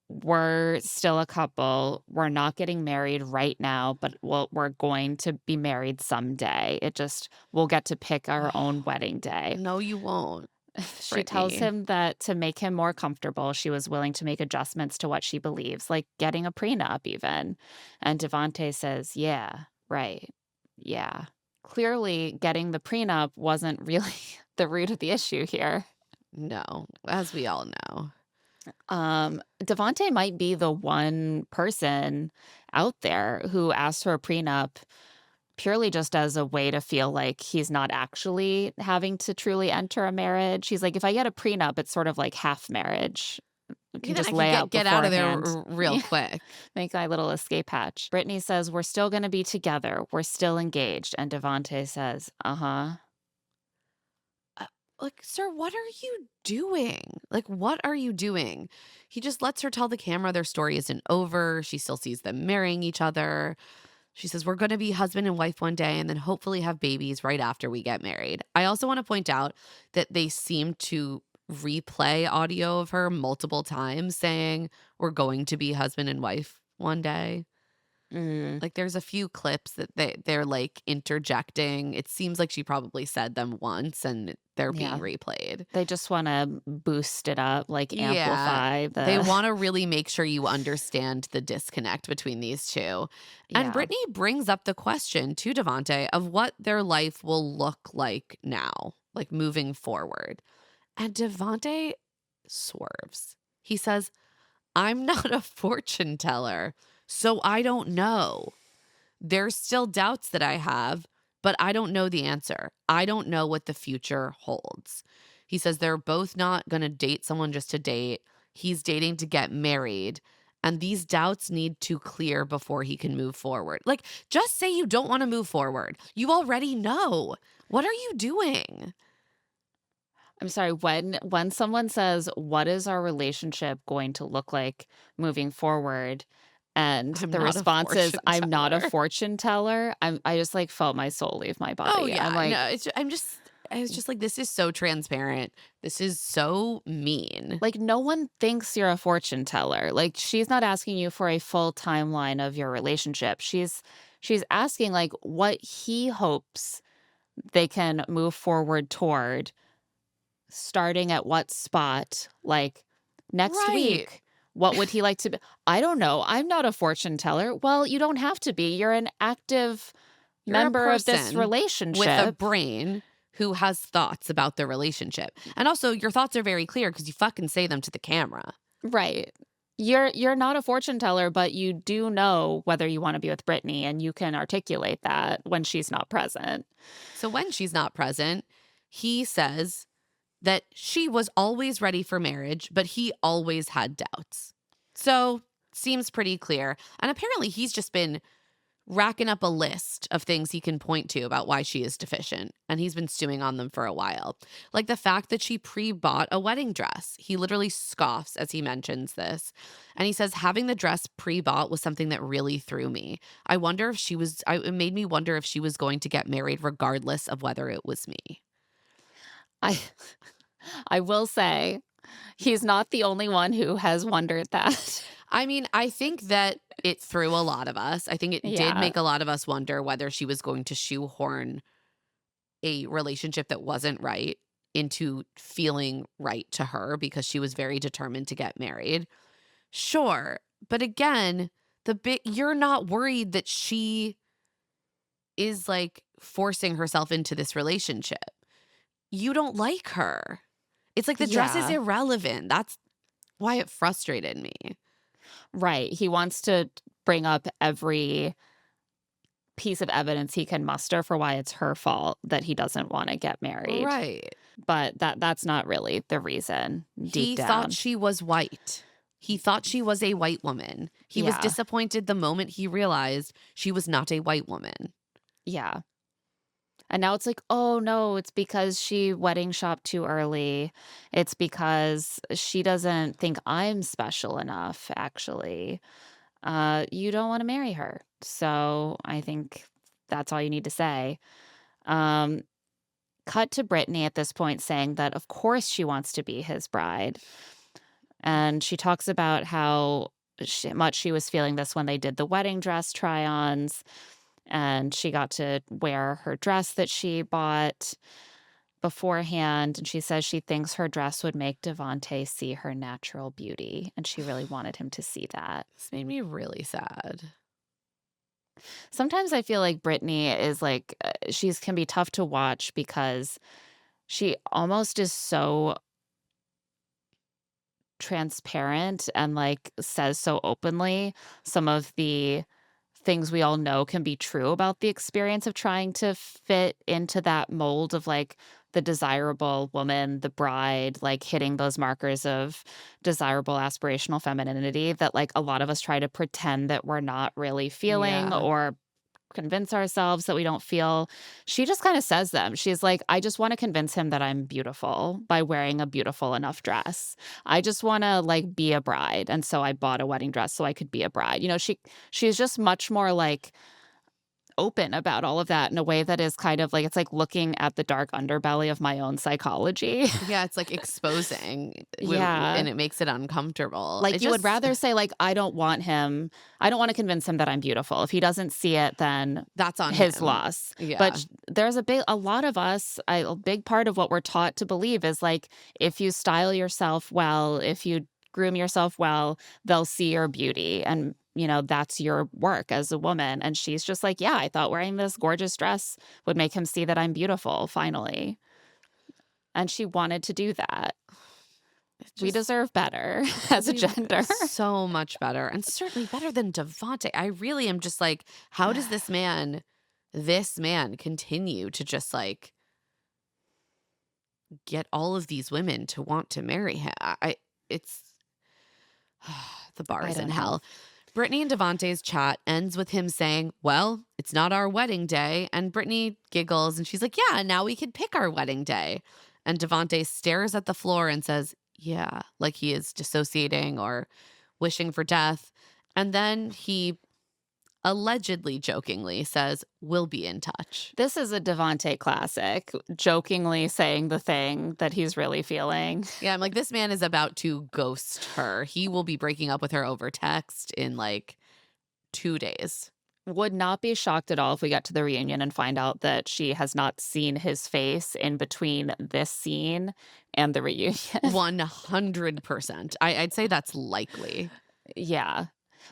We're still a couple. We're not getting married right now, but we're going to be married someday. We'll get to pick our own wedding day. No, you won't, She tells Brittany. him that to make him more comfortable, she was willing to make adjustments to what she believes, like getting a prenup even. And Devonte says, yeah, right. Yeah. Clearly, getting the prenup wasn't really the root of the issue here. No, as we all know. Devonte might be the one person out there who asked for a prenup purely just as a way to feel like he's not actually having to truly enter a marriage. He's like, if I get a prenup, it's sort of like half marriage. I can just I lay can out get out of there beforehand. real Yeah, quick. make my little escape hatch. Brittany says, we're still going to be together. We're still engaged. And Devonte says, uh-huh. Like, sir, what are you doing? Like, what are you doing? He just lets her tell the camera their story isn't over. She still sees them marrying each other. She says, we're going to be husband and wife one day and then hopefully have babies right after we get married. I also want to point out that they seem to replay audio of her multiple times saying, we're going to be husband and wife one day. Mm, Like, there's a few clips that they're, like, interjecting. It seems like she probably said them once and they're being yeah. replayed. They just wanna boost it up, like, Yeah. amplify They the wanna really make sure you understand the disconnect between these 2. And yeah. Brittany brings up the question to Devonte of what their life will look like now, like, moving forward. And Devonte swerves. He says, "I'm not a fortune teller, so I don't know. There's still doubts that I have, but I don't know the answer. I don't know what the future holds." He says they're both not going to date someone just to date. He's dating to get married. And these doubts need to clear before he can move forward. Like, just say you don't want to move forward. You already know. What are you doing? I'm sorry, when someone says, "What is our relationship going to look like moving forward?" And I'm the not a response is, fortune "I'm not a teller. fortune teller," I just, like, felt my soul leave my Oh, body. I'm yeah. like No, I was just like, this is so transparent. This is so mean. like, no one thinks you're a fortune teller. Like, she's not asking you for a full timeline of your relationship. She's asking, like, what he hopes they can move forward toward, starting at what spot, like, next Right. week, what would he like to be? I don't know. I'm not a fortune teller. Well, you don't have to be. You're an active You're a member of this person with a relationship. brain who has thoughts about the relationship. And also, your thoughts are very clear because you fucking say them to the camera. Right. You're not a fortune teller, but you do know whether you wanna be with Britney, and you can articulate that when she's not present. So when she's not present, he says that she was always ready for marriage, but he always had doubts. So seems pretty clear. And apparently, he's just been racking up a list of things he can point to about why she is deficient. And he's been stewing on them for a while. Like the fact that she pre bought a wedding dress. He literally scoffs as he mentions this. And he says, having the dress pre bought was something that really threw me. It made me wonder if she was going to get married regardless of whether it was me. I I will say, he's not the only one who has wondered that. I mean, I think that it threw a lot of us. I think it did Yeah. make a lot of us wonder whether she was going to shoehorn a relationship that wasn't right into feeling right to her because she was very determined to get married. Sure. But again, you're not worried that she is like forcing herself into this relationship. You don't like her. It's like the dress is Yeah. irrelevant. That's why it frustrated me. Right. He wants to bring up every piece of evidence he can muster for why it's her fault that he doesn't wanna get married. Right. But that's not really the reason deep He thought down. she was white. He thought she was a white woman. He was Yeah. disappointed the moment he realized she was not a white woman. Yeah. And now it's like, "Oh, no, it's because she wedding shopped too early. It's because she doesn't think I'm special enough, actually. You don't wanna marry her." So, I think that's all you need to say. Um, cut to Brittany at this point saying that, of course, she wants to be his bride, and she talks about how much she was feeling this when they did the wedding dress try-ons, and she got to wear her dress that she bought beforehand, and she says she thinks her dress would make Devonte see her natural beauty, and she really wanted him to see that. This made me really sad. Sometimes I feel like Brittany is like, she's can be tough to watch because she almost is so transparent and, like, says so openly some of the things we all know can be true about the experience of trying to fit into that mold of, like, the desirable woman, the bride, like, hitting those markers of desirable aspirational femininity that, like, a lot of us try to pretend that we're not really feeling Yeah. or convince ourselves that we don't feel. She just kind of says them. She's like, I just want to convince him that I'm beautiful by wearing a beautiful enough dress. I just want to like be a bride. And so I bought a wedding dress so I could be a bride. She's just much more like open about all of that in a way that is kind of like it's like looking at the dark underbelly of my own psychology. Yeah, it's like exposing Yeah. and it makes it uncomfortable. Like It you would just rather say like I don't want him. I don't want to convince him that I'm beautiful. If he doesn't see it, then that's on his him. loss. Yeah. But there's a lot of us, a big part of what we're taught to believe is like if you style yourself well, if you groom yourself well, they'll see your beauty and that's your work as a woman. And she's just like, yeah, I thought wearing this gorgeous dress would make him see that I'm beautiful finally. And she wanted to do that. We deserve better as a gender. So much better. And certainly better than Devonte. I really am just like, how does this man continue to just like get all of these women to want to marry him? It's the bar is in hell. Britney and Devonte's chat ends with him saying, well, it's not our wedding day. And Britney giggles and she's like, yeah, now we could pick our wedding day. And Devonte stares at the floor and says, yeah, like he is dissociating or wishing for death. And then he allegedly jokingly says, we'll be in touch. This is a Devonte classic, jokingly saying the thing that he's really feeling. Yeah, I'm like, this man is about to ghost her. He will be breaking up with her over text in like 2 days. Would not be shocked at all if we get to the reunion and find out that she has not seen his face in between this scene and the reunion. 100%. I'd say that's likely. Yeah.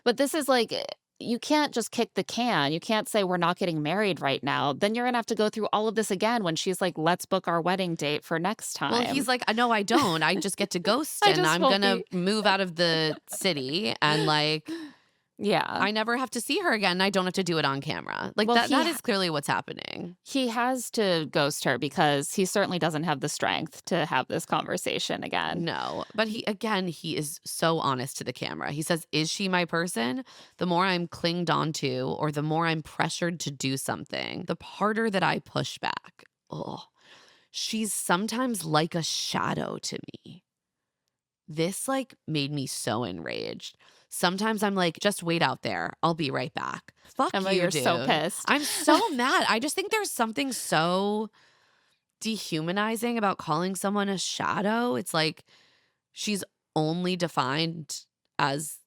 But this is like, you can't just kick the can. You can't say we're not getting married right now. Then you're going to have to go through all of this again when she's like, let's book our wedding date for next time. Well, he's like, no, I don't. I just get to ghost and I'm going to move out of the city and like... Yeah. I never have to see her again. I don't have to do it on camera. Like that is clearly what's happening. He has to ghost her because he certainly doesn't have the strength to have this conversation again. No, but he is so honest to the camera. He says, is she my person? The more I'm clinged onto or the more I'm pressured to do something, the harder that I push back. Oh, she's sometimes like a shadow to me. This like made me so enraged. Sometimes I'm like, just wait out there. I'll be right back. Fuck Emma, you, you're dude. so pissed. I'm so mad. I just think there's something so dehumanizing about calling someone a shadow. It's like she's only defined as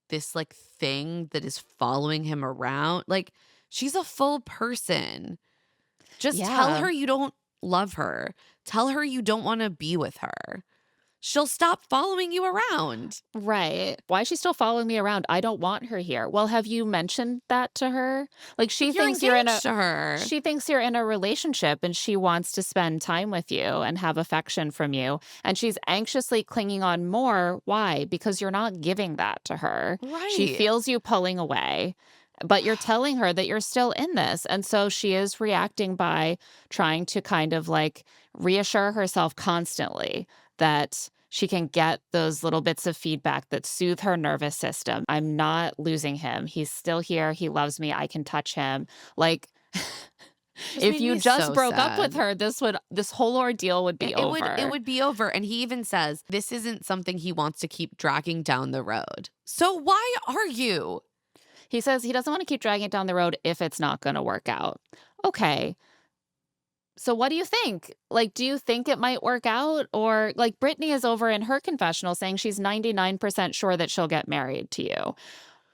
this like thing that is following him around. Like she's a full person. Just tell her you don't love her. Tell her you don't want to be with her. She'll stop following you around. Right. Why is she still following me around? I don't want her here. Well, have you mentioned that to her? Like she thinks you're in she thinks you're in a relationship and she wants to spend time with you and have affection from you. And she's anxiously clinging on more. Why? Because you're not giving that to her. Right. She feels you pulling away. But you're telling her that you're still in this. And so she is reacting by trying to kind of like reassure herself constantly that she can get those little bits of feedback that soothe her nervous system. I'm not losing him. He's still here. He loves me. I can touch him. Like, if you just broke up with her, this whole ordeal would be over. It would be over. And he even says this isn't something he wants to keep dragging down the road. So why are you? He says he doesn't want to keep dragging it down the road if it's not going to work out. Okay. So what do you think? Like, do you think it might work out? Or like Britney is over in her confessional saying she's 99% sure that she'll get married to you.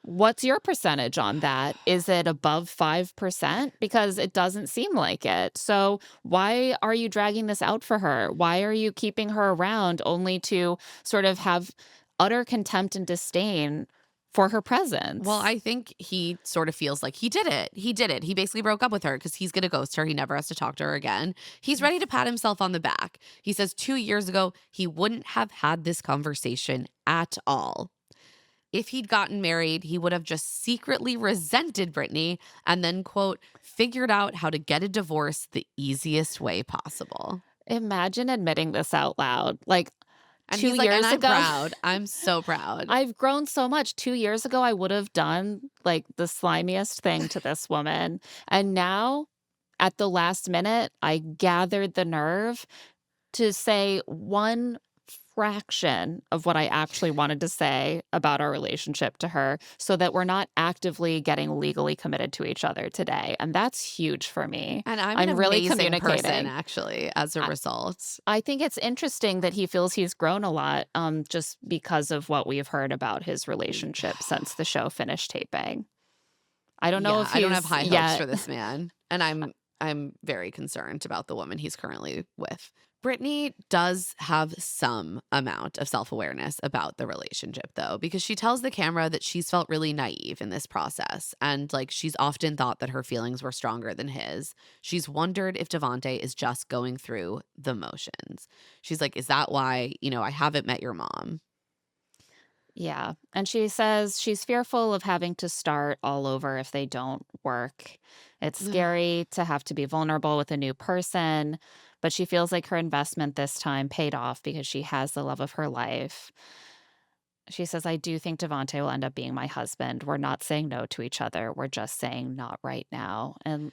What's your percentage on that? Is it above 5%? Because it doesn't seem like it. So why are you dragging this out for her? Why are you keeping her around only to sort of have utter contempt and disdain for her presence? Well, I think he sort of feels like he did it. He did it. He basically broke up with her because he's going to ghost her. He never has to talk to her again. He's ready to pat himself on the back. He says 2 years ago, he wouldn't have had this conversation at all. If he'd gotten married, he would have just secretly resented Britney and then, quote, figured out how to get a divorce the easiest way possible. Imagine admitting this out loud. Like, And 2 he's like, "And years I'm ago, proud. I'm so proud." I've grown so much. 2 years ago, I would have done, like, the slimiest thing to this woman, and now, at the last minute, I gathered the nerve to say one fraction of what I actually wanted to say about our relationship to her so that we're not actively getting legally committed to each other today, and that's huge for me. And I'm an I'm really amazing person, communicating. actually, as a I result. I think it's interesting that he feels he's grown a lot, just because of what we've heard about his relationship since the show finished taping. I don't know Yeah, if I don't have he's high hopes yet. for this man, and I'm very concerned about the woman he's currently with. Brittany does have some amount of self-awareness about the relationship though, because she tells the camera that she's felt really naive in this process and like she's often thought that her feelings were stronger than his. She's wondered if Devonte is just going through the motions. She's like, "Is that why, I haven't met your mom?" Yeah, and she says she's fearful of having to start all over if they don't work. It's scary to have to be vulnerable with a new person, but she feels like her investment this time paid off because she has the love of her life. She says, "I do think Devonte will end up being my husband. We're not saying no to each other. We're just saying not right now." And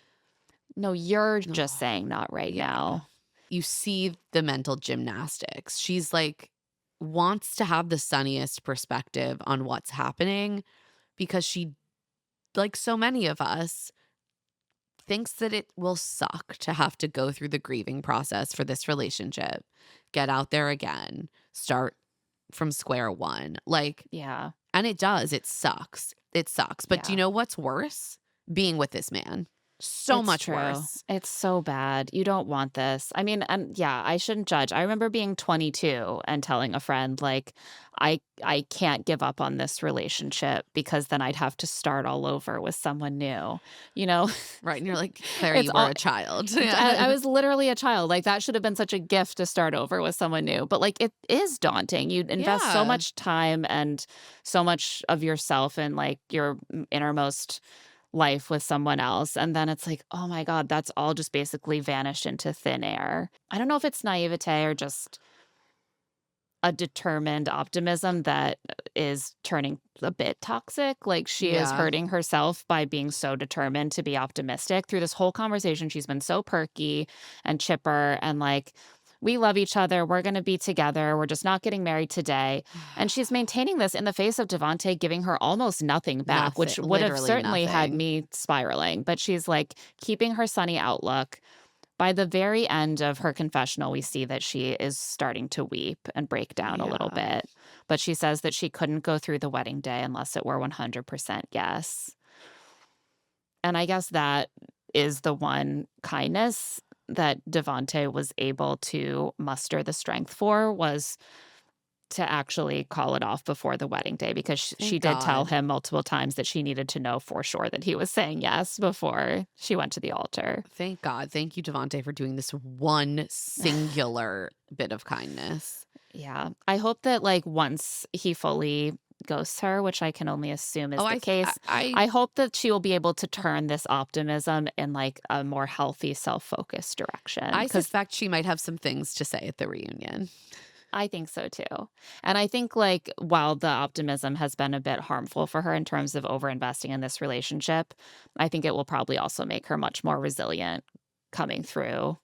no, you're just Oh, saying not right yeah. now. You see the mental gymnastics. She's like wants to have the sunniest perspective on what's happening because she, like so many of us, thinks that it will suck to have to go through the grieving process for this relationship, get out there again, start from square one. Like, Yeah, and it does, it sucks. It sucks. But do you yeah. know what's worse? Being with this man. So It's much true. worse. It's so bad. You don't want this. I mean, and yeah, I shouldn't judge. I remember being 22 and telling a friend like I can't give up on this relationship because then I'd have to start all over with someone new. You know, Right. And you're like, Claire, it's you were all a child. I Yeah. was literally a child. Like that should have been such a gift to start over with someone new. But like it is daunting. You invest so Yeah. much time and so much of yourself and like your innermost life with someone else. And then it's like, oh my God, that's all just basically vanished into thin air. I don't know if it's naivete or just a determined optimism that is turning a bit toxic. Like she is Yeah. hurting herself by being so determined to be optimistic. Through this whole conversation, she's been so perky and chipper and like, we love each other. We're going to be together. We're just not getting married today. And she's maintaining this in the face of Devonte giving her almost nothing back, Nothing. which would have Literally certainly had nothing. me spiraling. But she's like keeping her sunny outlook. By the very end of her confessional, we see that she is starting to weep and break down a little Yeah. bit. But she says that she couldn't go through the wedding day unless it were 100% yes. And I guess that is the one kindness that Devonte was able to muster the strength for was to actually call it off before the wedding day because she Thank did tell God. him multiple times that she needed to know for sure that he was saying yes before she went to the altar. Thank God. Thank you, Devonte, for doing this one singular bit of kindness. Yeah. I hope that, like, once he fully ghosts her, which I can only assume is Oh, the case, I I hope that she will be able to turn this optimism in, like, a more healthy, self-focused direction. I Because suspect she might have some things to say at the reunion. I think so too. And I think, like, while the optimism has been a bit harmful for her in terms of overinvesting in this relationship, I think it will probably also make her much more resilient coming through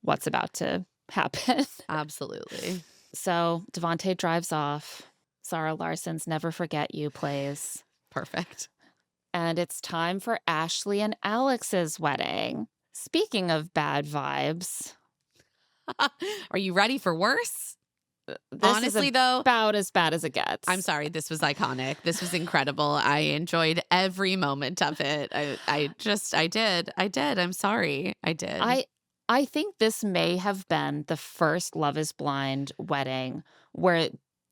what's about to happen. Absolutely. So Devontae drives off. Zara Larson's Never Forget You plays. Perfect. And it's time for Ashley and Alex's wedding. Speaking of bad vibes, Are you ready for worse? this is Honestly, though, about as bad as it gets. I'm sorry. This was iconic. This was incredible. I enjoyed every moment of it. I did. I did. I'm sorry. I did. I I think this may have been the first Love is Blind wedding where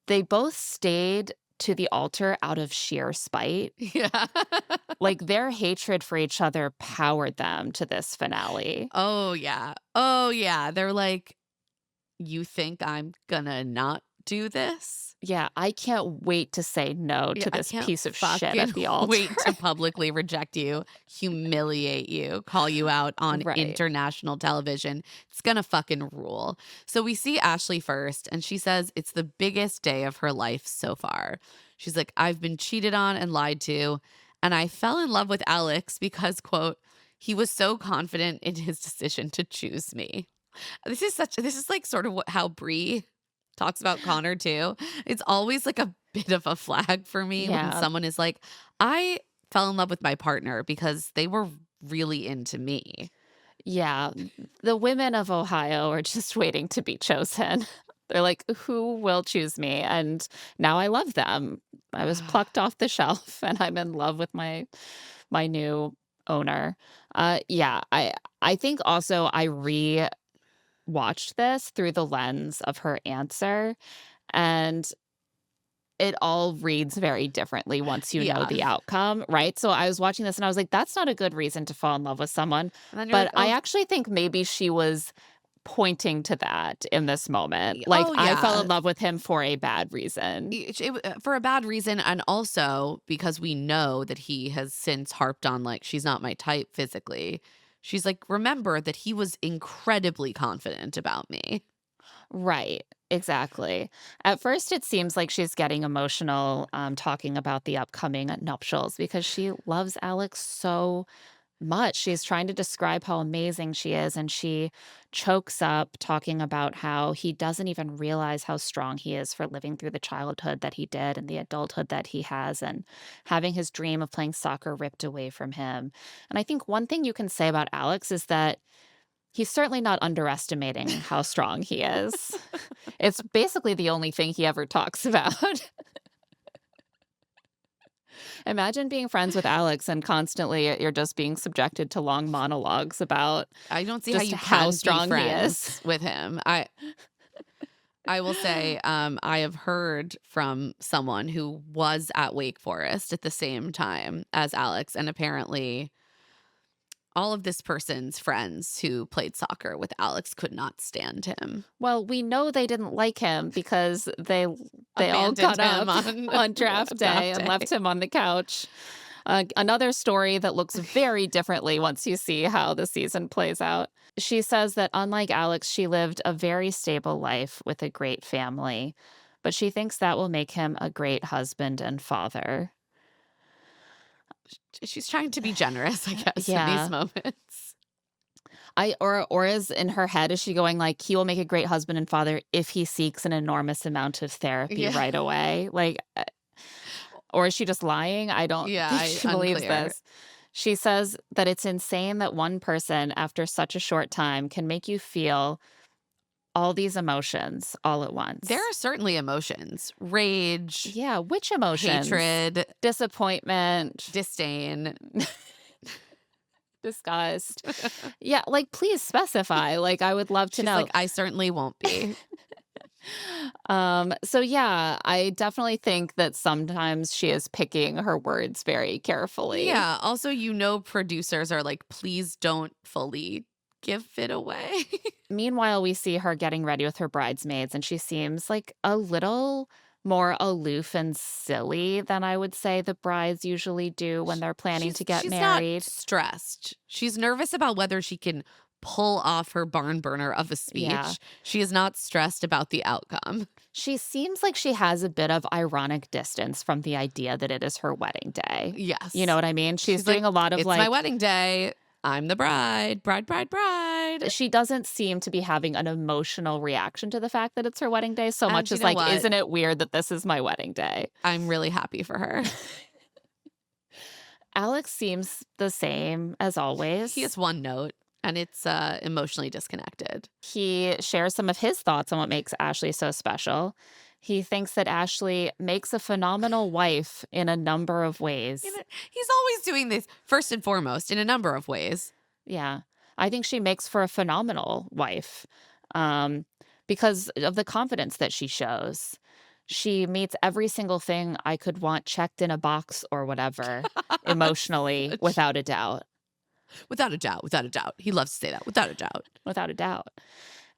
they both stayed to the altar out of sheer spite. Yeah. Like their hatred for each other powered them to this finale. Oh, yeah. Oh, yeah. They're like, you think I'm gonna not do this. Yeah, I can't wait to say no Yeah, to I this can't piece of shit fucking at the altar. wait to publicly reject you, humiliate you, call you out on Right. international television. It's gonna fucking rule. So we see Ashley first, and she says it's the biggest day of her life so far. She's like, I've been cheated on and lied to, and I fell in love with Alex because, quote, he was so confident in his decision to choose me. This is like sort of how Brie talks about Connor too. It's always like a bit of a flag for me when Yeah. someone is like, I fell in love with my partner because they were really into me. Yeah. The women of Ohio are just waiting to be chosen. They're like, who will choose me? And now I love them. I was plucked off the shelf and I'm in love with my new owner. Yeah, I think also I watched this through the lens of her answer, and it all reads very differently once you know Yeah. the outcome, right? So I was watching this and I was like, that's not a good reason to fall in love with someone. And then you're But like, I oh, actually think maybe she was pointing to that in this moment. Like, oh I fell yeah. in love with him for a bad reason. For a bad reason. And also because we know that he has since harped on, like, she's not my type physically. She's like, remember that he was incredibly confident about me. Right. Exactly. At first, it seems like she's getting emotional talking about the upcoming nuptials because she loves Alex so much. She's trying to describe how amazing she is, and she chokes up talking about how he doesn't even realize how strong he is for living through the childhood that he did and the adulthood that he has, and having his dream of playing soccer ripped away from him. And I think one thing you can say about Alex is that he's certainly not underestimating how strong he is. It's basically the only thing he ever talks about. Imagine being friends with Alex and constantly you're just being subjected to long monologues about I don't see how just you how can be strong he is. friends with him. I will say, I have heard from someone who was at Wake Forest at the same time as Alex, and apparently all of this person's friends who played soccer with Alex could not stand him. Well, we know they didn't like him because they all Abandoned got him up on on draft day draft and day. left him on the couch. Another story that looks very differently once you see how the season plays out. She says that unlike Alex, she lived a very stable life with a great family, but she thinks that will make him a great husband and father. She's trying to be generous, I guess, in these Yeah. moments. Or is in her head, is she going like, he will make a great husband and father if he seeks an enormous amount of therapy Yeah. right away? Like, or is she just lying? I don't Yeah, think she believes unclear. this. She says that it's insane that one person, after such a short time, can make you feel all these emotions all at There once. are certainly emotions: rage, Yeah, which emotions? hatred, Disappointment, disdain. disgust. Yeah, like, please specify. Like, I would love to She's know. like, I certainly won't be. So yeah, I definitely think that sometimes she is picking her words very carefully. Yeah. Also, producers are like, please don't fully give it away. Meanwhile, we see her getting ready with her bridesmaids, and she seems like a little more aloof and silly than I would say the brides usually do when they're planning to get She's not married. stressed. She's nervous about whether she can pull off her barn burner of a Yeah. speech. She is not stressed about the outcome. She seems like she has a bit of ironic distance from the idea that it is her wedding day. You know Yes. what I mean? She's She's doing like, a lot of it's my like, wedding day. I'm the bride. Bride, bride, bride. she doesn't seem to be having an emotional reaction to the fact that it's her wedding day so And much you as know like, what? isn't it weird that this is my wedding day? I'm really happy for her. Alex seems the same as always. He has one note, and it's emotionally disconnected. He shares some of his thoughts on what makes Ashley so special. He thinks that Ashley makes a phenomenal wife in a number of ways. He's always doing this, first and foremost, in a number of ways. Yeah. I think she makes for a phenomenal wife because of the confidence that she shows. She meets every single thing I could want checked in a box or whatever emotionally, without a doubt. Without a doubt, without a doubt. He loves to say that, without a doubt. Without a doubt.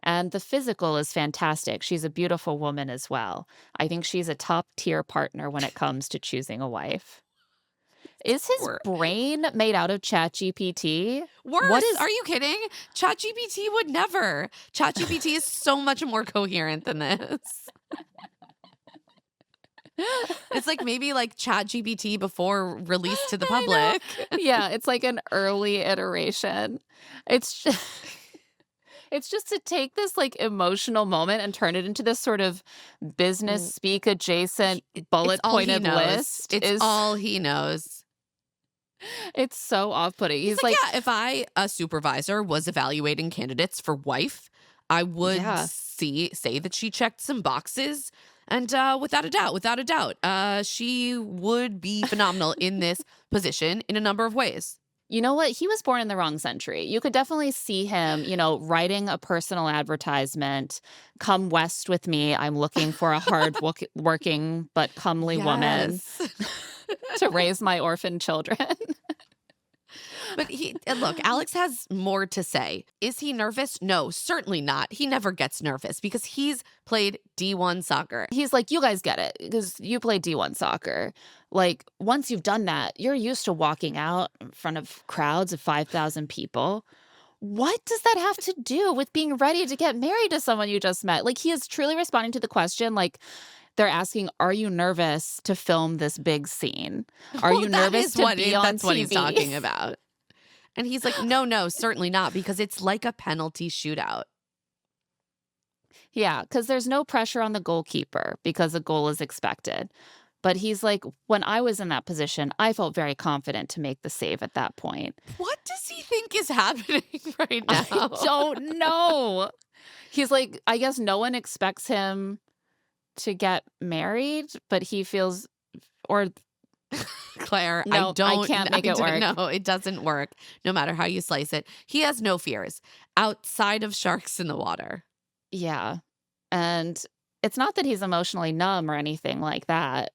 And the physical is fantastic. She's a beautiful woman as well. I think she's a top tier partner when it comes to choosing a wife. Is his Wor- brain made out of ChatGPT? What Worse. is Are you kidding? ChatGPT would never. ChatGPT is so much more coherent than this. It's like maybe like ChatGPT before release to the I know. public. Yeah, it's like an early iteration. It's just it's just to take this like emotional moment and turn it into this sort of business W- speak adjacent It's bullet all he pointed knows. list It's is all he knows. it's so off-putting. He's He's like, like, yeah, if I, a supervisor, was evaluating candidates for wife, I would yeah. say that she checked some boxes. And without a doubt, she would be phenomenal in this position in a number of ways. You know what? He was born in the wrong century. You could definitely see him, writing a personal advertisement, "Come west with me. I'm looking for a hard working but comely woman Yes. to raise my orphan children." But and look, Alex has more to say. Is he nervous? No, certainly not. He never gets nervous because he's played D1 soccer. He's like, "You guys get it because you play D1 soccer. Like, once you've done that, you're used to walking out in front of crowds of 5,000 people. What does that have to do with being ready to get married to someone you just met?" Like, he is truly responding to the question, like, they're asking, "Are you nervous to film this big scene? Are Well, you nervous to be on that's what he's TV?" talking about. And he's like, no, certainly not, because it's like a penalty shootout. Yeah, because there's no pressure on the goalkeeper because a goal is expected. But he's like, "When I was in that position, I felt very confident to make the save at that point." What does he think is happening right I now? don't know. He's like, I guess no one expects him to get married, but he feels, or Claire, no, I can't make it work. No, it doesn't work. No matter how you slice it. He has no fears outside of sharks in the water. Yeah. And it's not that he's emotionally numb or anything like that.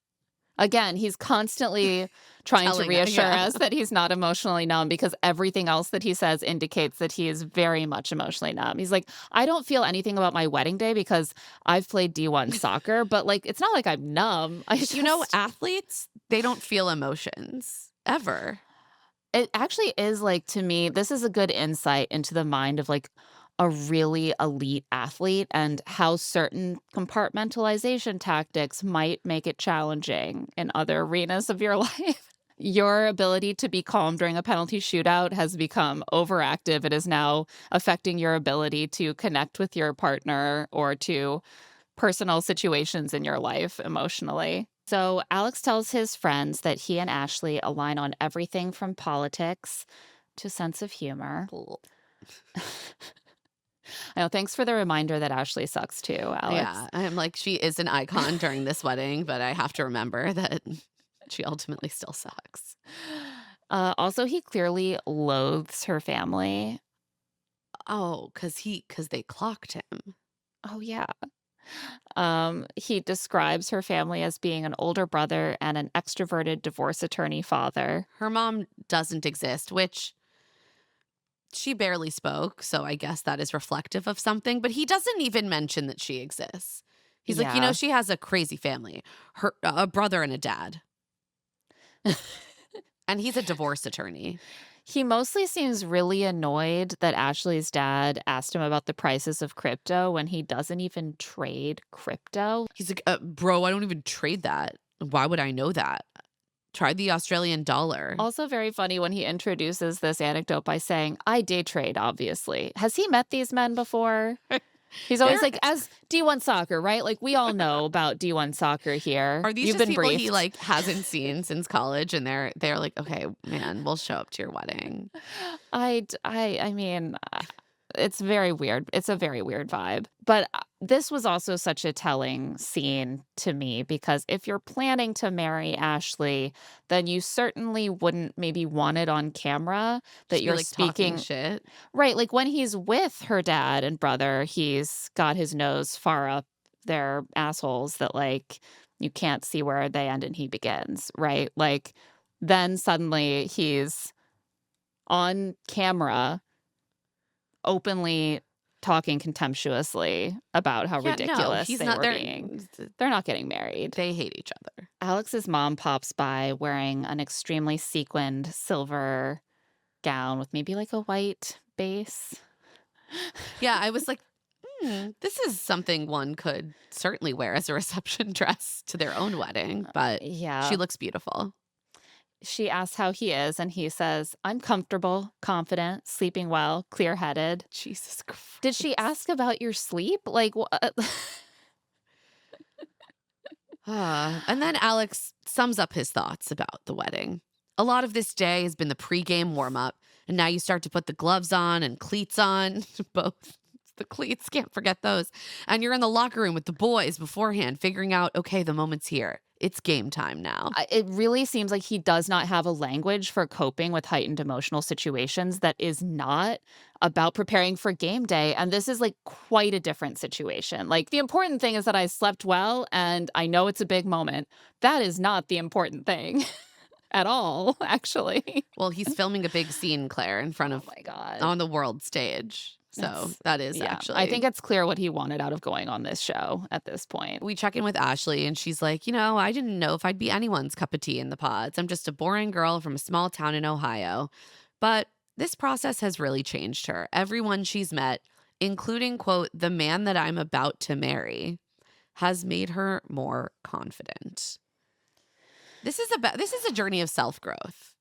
Again, he's constantly trying to Telling us, reassure yeah. us that he's not emotionally numb because everything else that he says indicates that he is very much emotionally numb. He's like, "I don't feel anything about my wedding day because I've played D1 soccer, but like, it's not like I'm numb. I just, Athletes, they don't feel emotions ever. it actually is like, to me, this is a good insight into the mind of like a really elite athlete and how certain compartmentalization tactics might make it challenging in other arenas of your life. Your ability to be calm during a penalty shootout has become overactive. It is now affecting your ability to connect with your partner or to personal situations in your life emotionally. So, Alex tells his friends that he and Ashley align on everything from politics to sense of humor. I know. Thanks for the reminder that Ashley sucks too, Alex. Yeah, I'm like, she is an icon during this wedding, but I have to remember that she ultimately still sucks. Also, he clearly loathes her family. Oh, because they clocked him. Oh, yeah. He describes her family as being an older brother and an extroverted divorce attorney father. Her mom doesn't exist, which she barely spoke, so I guess that is reflective of something, but he doesn't even mention that she exists. He's like, Yeah. she has a crazy family, a brother and a dad. And he's a divorce attorney. He mostly seems really annoyed that Ashley's dad asked him about the prices of crypto when he doesn't even trade crypto. He's like, bro, I don't even trade that. Why would I know that? Try the Australian dollar. Also very funny when he introduces this anecdote by saying, "I day trade, obviously." Has he met these men before? He's always like, as D1 soccer, right? Like, we all know about D1 soccer here. Are these You've just been people briefed. he like hasn't seen since college, and they're like, okay, man, we'll show up to your wedding. I mean, it's very weird. It's a very weird vibe. But this was also such a telling scene to me because if you're planning to marry Ashley, then you certainly wouldn't maybe want it on camera that Just be, you're like, talking speaking. shit. Right, like when he's with her dad and brother, he's got his nose far up their assholes that like you can't see where they end and he begins, right? Like then suddenly he's on camera openly talking contemptuously about how Yeah, no, ridiculous he's they not were there. being. They're not getting married. They hate each other. Alex's mom pops by wearing an extremely sequined silver gown with maybe like a white base. Yeah, I was like, this is something one could certainly wear as a reception dress to their own wedding, but she Yeah. looks beautiful. She asks how he is, and he says, I'm comfortable, confident, sleeping well, clear headed. Jesus Christ. Did she ask about your sleep? Like, what? And then Alex sums up his thoughts about the wedding. A lot of this day has been the pregame warm up, and now you start to put the gloves on and cleats on. Both the cleats, can't forget those. And you're in the locker room with the boys beforehand, figuring out, okay, the moment's here. It's game time now. It really seems like he does not have a language for coping with heightened emotional situations that is not about preparing for game day. And this is like quite a different situation. Like, the important thing is that I slept well and I know it's a big moment. That is not the important thing at all, actually. Well, he's filming a big scene, Claire, in front Oh of my God. on the world stage. So It's- that is Yeah, actually. I think it's clear what he wanted out of going on this show at this point. We check in with Ashley, and she's like, I didn't know if I'd be anyone's cup of tea in the pods. I'm just a boring girl from a small town in Ohio. But this process has really changed her. Everyone she's met, including, quote, the man that I'm about to marry, has made her more confident. This is a journey of self-growth.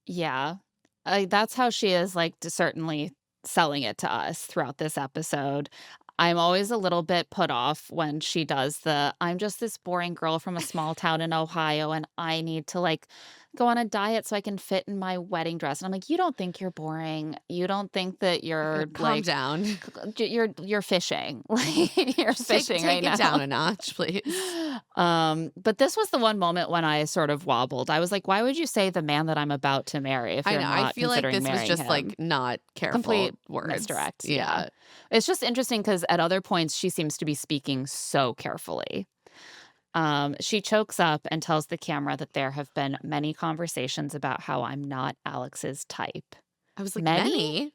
Yeah, that's how she is, like, certainly selling it to us throughout this episode. I'm always a little bit put off when she does I'm just this boring girl from a small town in Ohio and I need to like go on a diet so I can fit in my wedding dress. And I'm like, you don't think you're boring. You don't think that you're Calm like down. you're fishing. Like, you're fishing Take right it now. down a notch, please. But this was the one moment when I sort of wobbled. I was like, why would you say the man that I'm about to marry if I you're know. not I feel like considering this was marrying just him? like not careful Complete words. misdirect. Yeah. It's just interesting because at other points she seems to be speaking so carefully. She chokes up and tells the camera that there have been many conversations about how I'm not Alex's type. I was like, Many? many?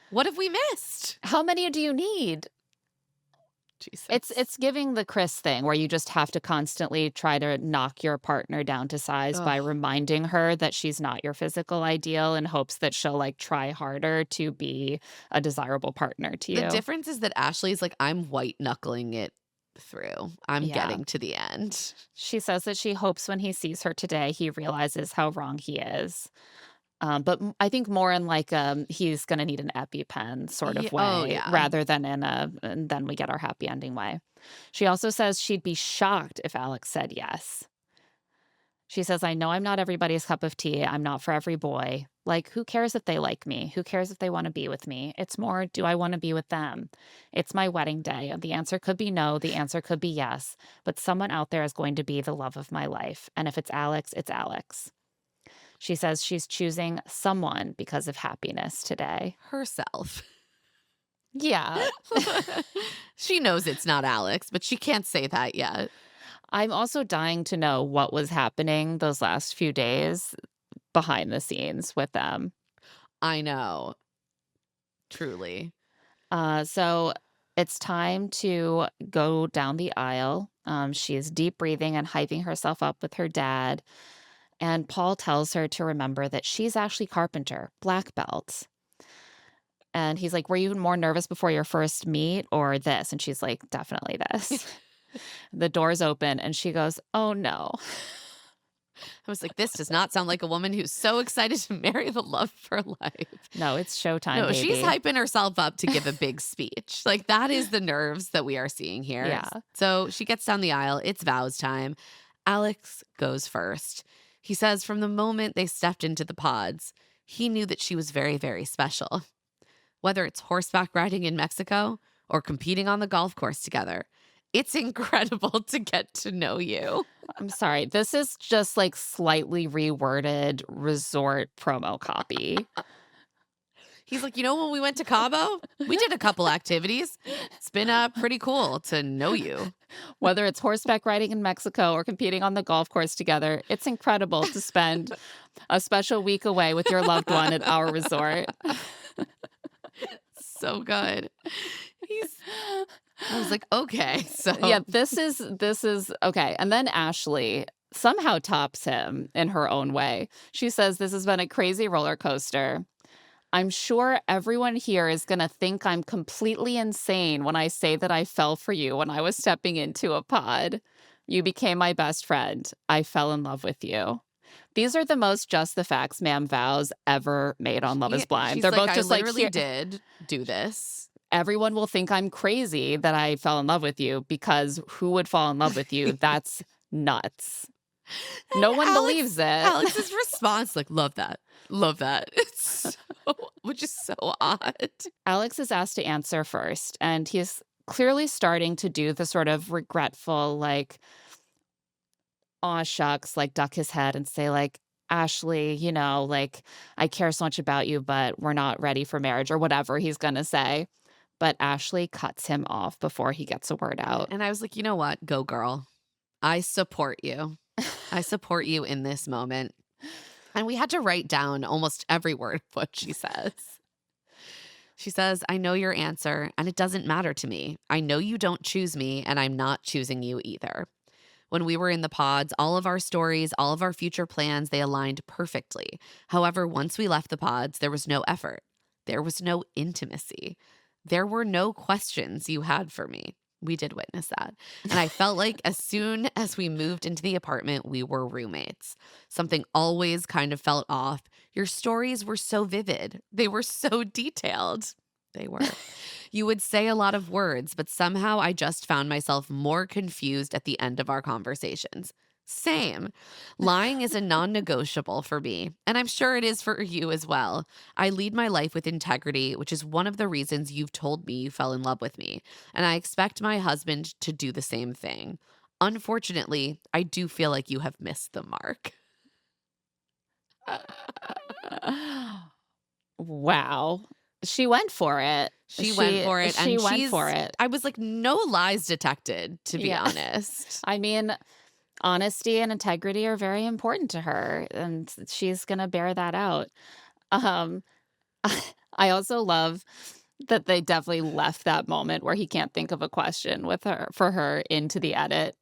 What have we missed? How many do you need? Jesus. It's giving the Chris thing where you just have to constantly try to knock your partner down to size by Ugh. reminding her that she's not your physical ideal in hopes that she'll like try harder to be a desirable partner to you. The difference is that Ashley's like, I'm white knuckling it through. I'm Yeah. getting to the end. She says that she hopes when he sees her today, he realizes how wrong he is. But I think more in like he's going to need an EpiPen sort of Ye- way oh, yeah. rather than and then we get our happy ending way. She also says she'd be shocked if Alex said yes. She says, I know I'm not everybody's cup of tea. I'm not for every boy. Like, who cares if they like me? Who cares if they want to be with me? It's more, do I want to be with them? It's my wedding day. The answer could be no. The answer could be yes. But someone out there is going to be the love of my life. And if it's Alex, it's Alex. She says she's choosing someone because of happiness today. Herself. Yeah. She knows it's not Alex, but she can't say that yet. I'm also dying to know what was happening those last few days behind the scenes with them. I know. Truly. So it's time to go down the aisle. She is deep breathing and hyping herself up with her dad. And Paul tells her to remember that she's Ashley Carpenter, black belt. And he's like, were you more nervous before your first meet or this? And she's like, definitely this. The doors open and she goes, oh no. I was like, this does not sound like a woman who's so excited to marry the love of her life. No, it's showtime, No, baby. she's hyping herself up to give a big speech. Like, that is the nerves that we are seeing here. Yeah. So she gets down the aisle. It's vows time. Alex goes first. He says from the moment they stepped into the pods, he knew that she was very, very special. Whether it's horseback riding in Mexico or competing on the golf course together, it's incredible to get to know you. I'm sorry. This is just like slightly reworded resort promo copy. He's like, when we went to Cabo, we did a couple activities. It's been pretty cool to know you. Whether it's horseback riding in Mexico or competing on the golf course together, it's incredible to spend a special week away with your loved one at our resort. so good. He's I was like, "Okay." Yeah, So this is okay. And then Ashley somehow tops him in her own way. She says, "This has been a crazy roller coaster. I'm sure everyone here is going to think I'm completely insane when I say that I fell for you when I was stepping into a pod. You became my best friend. I fell in love with you." These are the most just the facts, ma'am vows ever made on Love is yeah, Blind. she's They're like, both "I just like, literally here, did do this." everyone will think I'm crazy that I fell in love with you because who would fall in love with you? That's nuts. And No one believes it. Alex's response, like, "Love that. Love that." It's so which is so odd. Alex is asked to answer first, and he's clearly starting to do the sort of regretful, like, aw shucks, like duck his head and say, like, Ashley, like, I care so much about you, but we're not ready for marriage, or whatever he's gonna say. But Ashley cuts him off before he gets a word out. And I was like, "You know what? Go girl. I support you. I support you in this moment." And we had to write down almost every word of what she says. She says, "I know your answer, and it doesn't matter to me. I know you don't choose me, and I'm not choosing you either." When we were in the pods, all of our stories, all of our future plans, they aligned perfectly. However, once we left the pods, there was no effort. There was no intimacy. There were no questions you had for me. We did witness that. And I felt like as soon as we moved into the apartment, we were roommates. Something always kind of felt off. Your stories were so vivid, they were so detailed. They were. You would say a lot of words, but somehow I just found myself more confused at the end of our conversations. Same. Lying is a non negotiable for me, and I'm sure it is for you as well. I lead my life with integrity, which is one of the reasons you've told me you fell in love with me, and I expect my husband to do the same thing. Unfortunately, I do feel like you have missed the mark. Wow. She went for it. She went for it, She and went for it. I was like, no lies detected, to be Yeah. honest. I mean, honesty and integrity are very important to her, and she's gonna bear that out. Um, I also love that they definitely left that moment where he can't think of a question with her for her into the edit,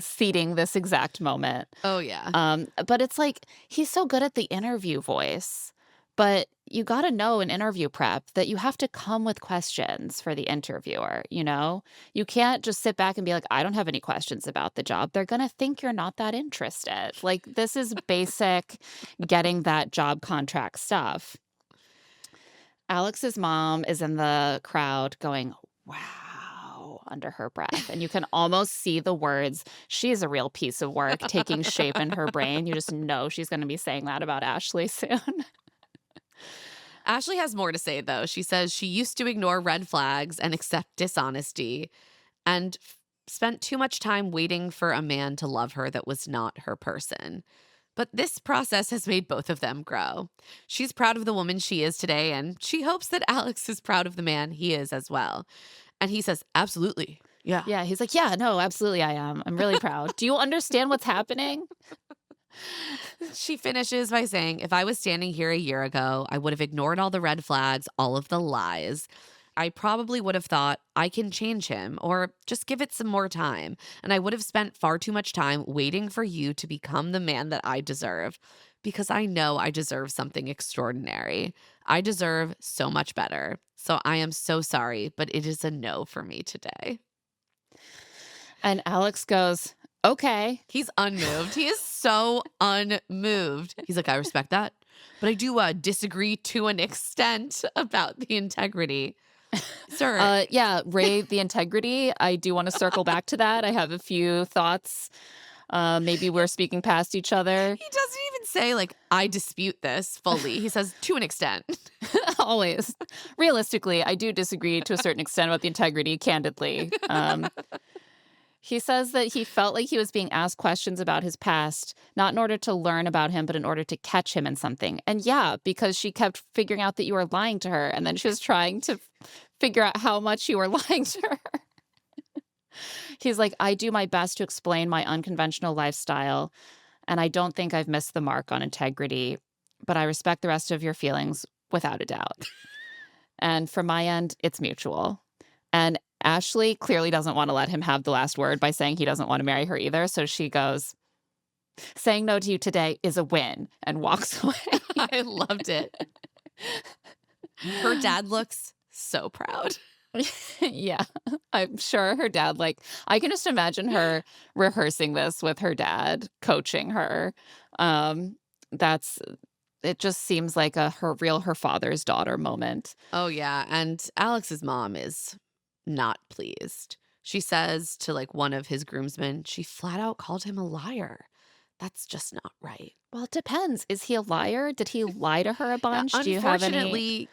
seeding this exact moment. Oh, yeah. But it's like he's so good at the interview voice. But you got to know in interview prep that you have to come with questions for the interviewer, you know? You can't just sit back and be like, I don't have any questions about the job. They're going to think you're not that interested. Like, this is basic getting that job contract stuff. Alex's mom is in the crowd going, wow, under her breath. And you can almost see the words, she's a real piece of work, taking shape in her brain. You just know she's going to be saying that about Ashley soon. Ashley has more to say, though. She says she used to ignore red flags and accept dishonesty and spent too much time waiting for a man to love her that was not her person. But this process has made both of them grow. She's proud of the woman she is today, and she hopes that Alex is proud of the man he is as well. And he says, absolutely. Yeah. Yeah, he's like, yeah, no, absolutely I am. I'm really proud. Do you understand what's happening? She finishes by saying, if I was standing here a year ago, I would have ignored all the red flags, all of the lies. I probably would have thought, I can change him, or just give it some more time. And I would have spent far too much time waiting for you to become the man that I deserve, because I know I deserve something extraordinary. I deserve so much better. So I am so sorry, but it is a no for me today. And Alex goes, okay. He's unmoved. He is so unmoved. He's like, I respect that, but I do disagree to an extent about the integrity. Sir. Yeah, Ray, the integrity. I do want to circle back to that. I have a few thoughts. Maybe we're speaking past each other. He doesn't even say, like, I dispute this fully. He says, to an extent. Always. Realistically, I do disagree to a certain extent about the integrity, candidly. He says that he felt like he was being asked questions about his past, not in order to learn about him, but in order to catch him in something. And yeah, because she kept figuring out that you were lying to her, and then she was trying to figure out how much you were lying to her. He's like, I do my best to explain my unconventional lifestyle, and I don't think I've missed the mark on integrity, but I respect the rest of your feelings without a doubt. And from my end, it's mutual. And Ashley clearly doesn't want to let him have the last word by saying he doesn't want to marry her either. So she goes, saying no to you today is a win, and walks away. I loved it. Her dad looks so proud. Yeah, I'm sure her dad, like, I can just imagine her rehearsing this with her dad, coaching her. Um, that's it just seems like a her father's daughter moment. Oh, yeah, and Alex's mom is not pleased. She says to, like, one of his groomsmen, she flat out called him a liar. That's just not right. Well, it depends. Is he a liar? Did he lie to her a bunch? Do you have any? Unfortunately,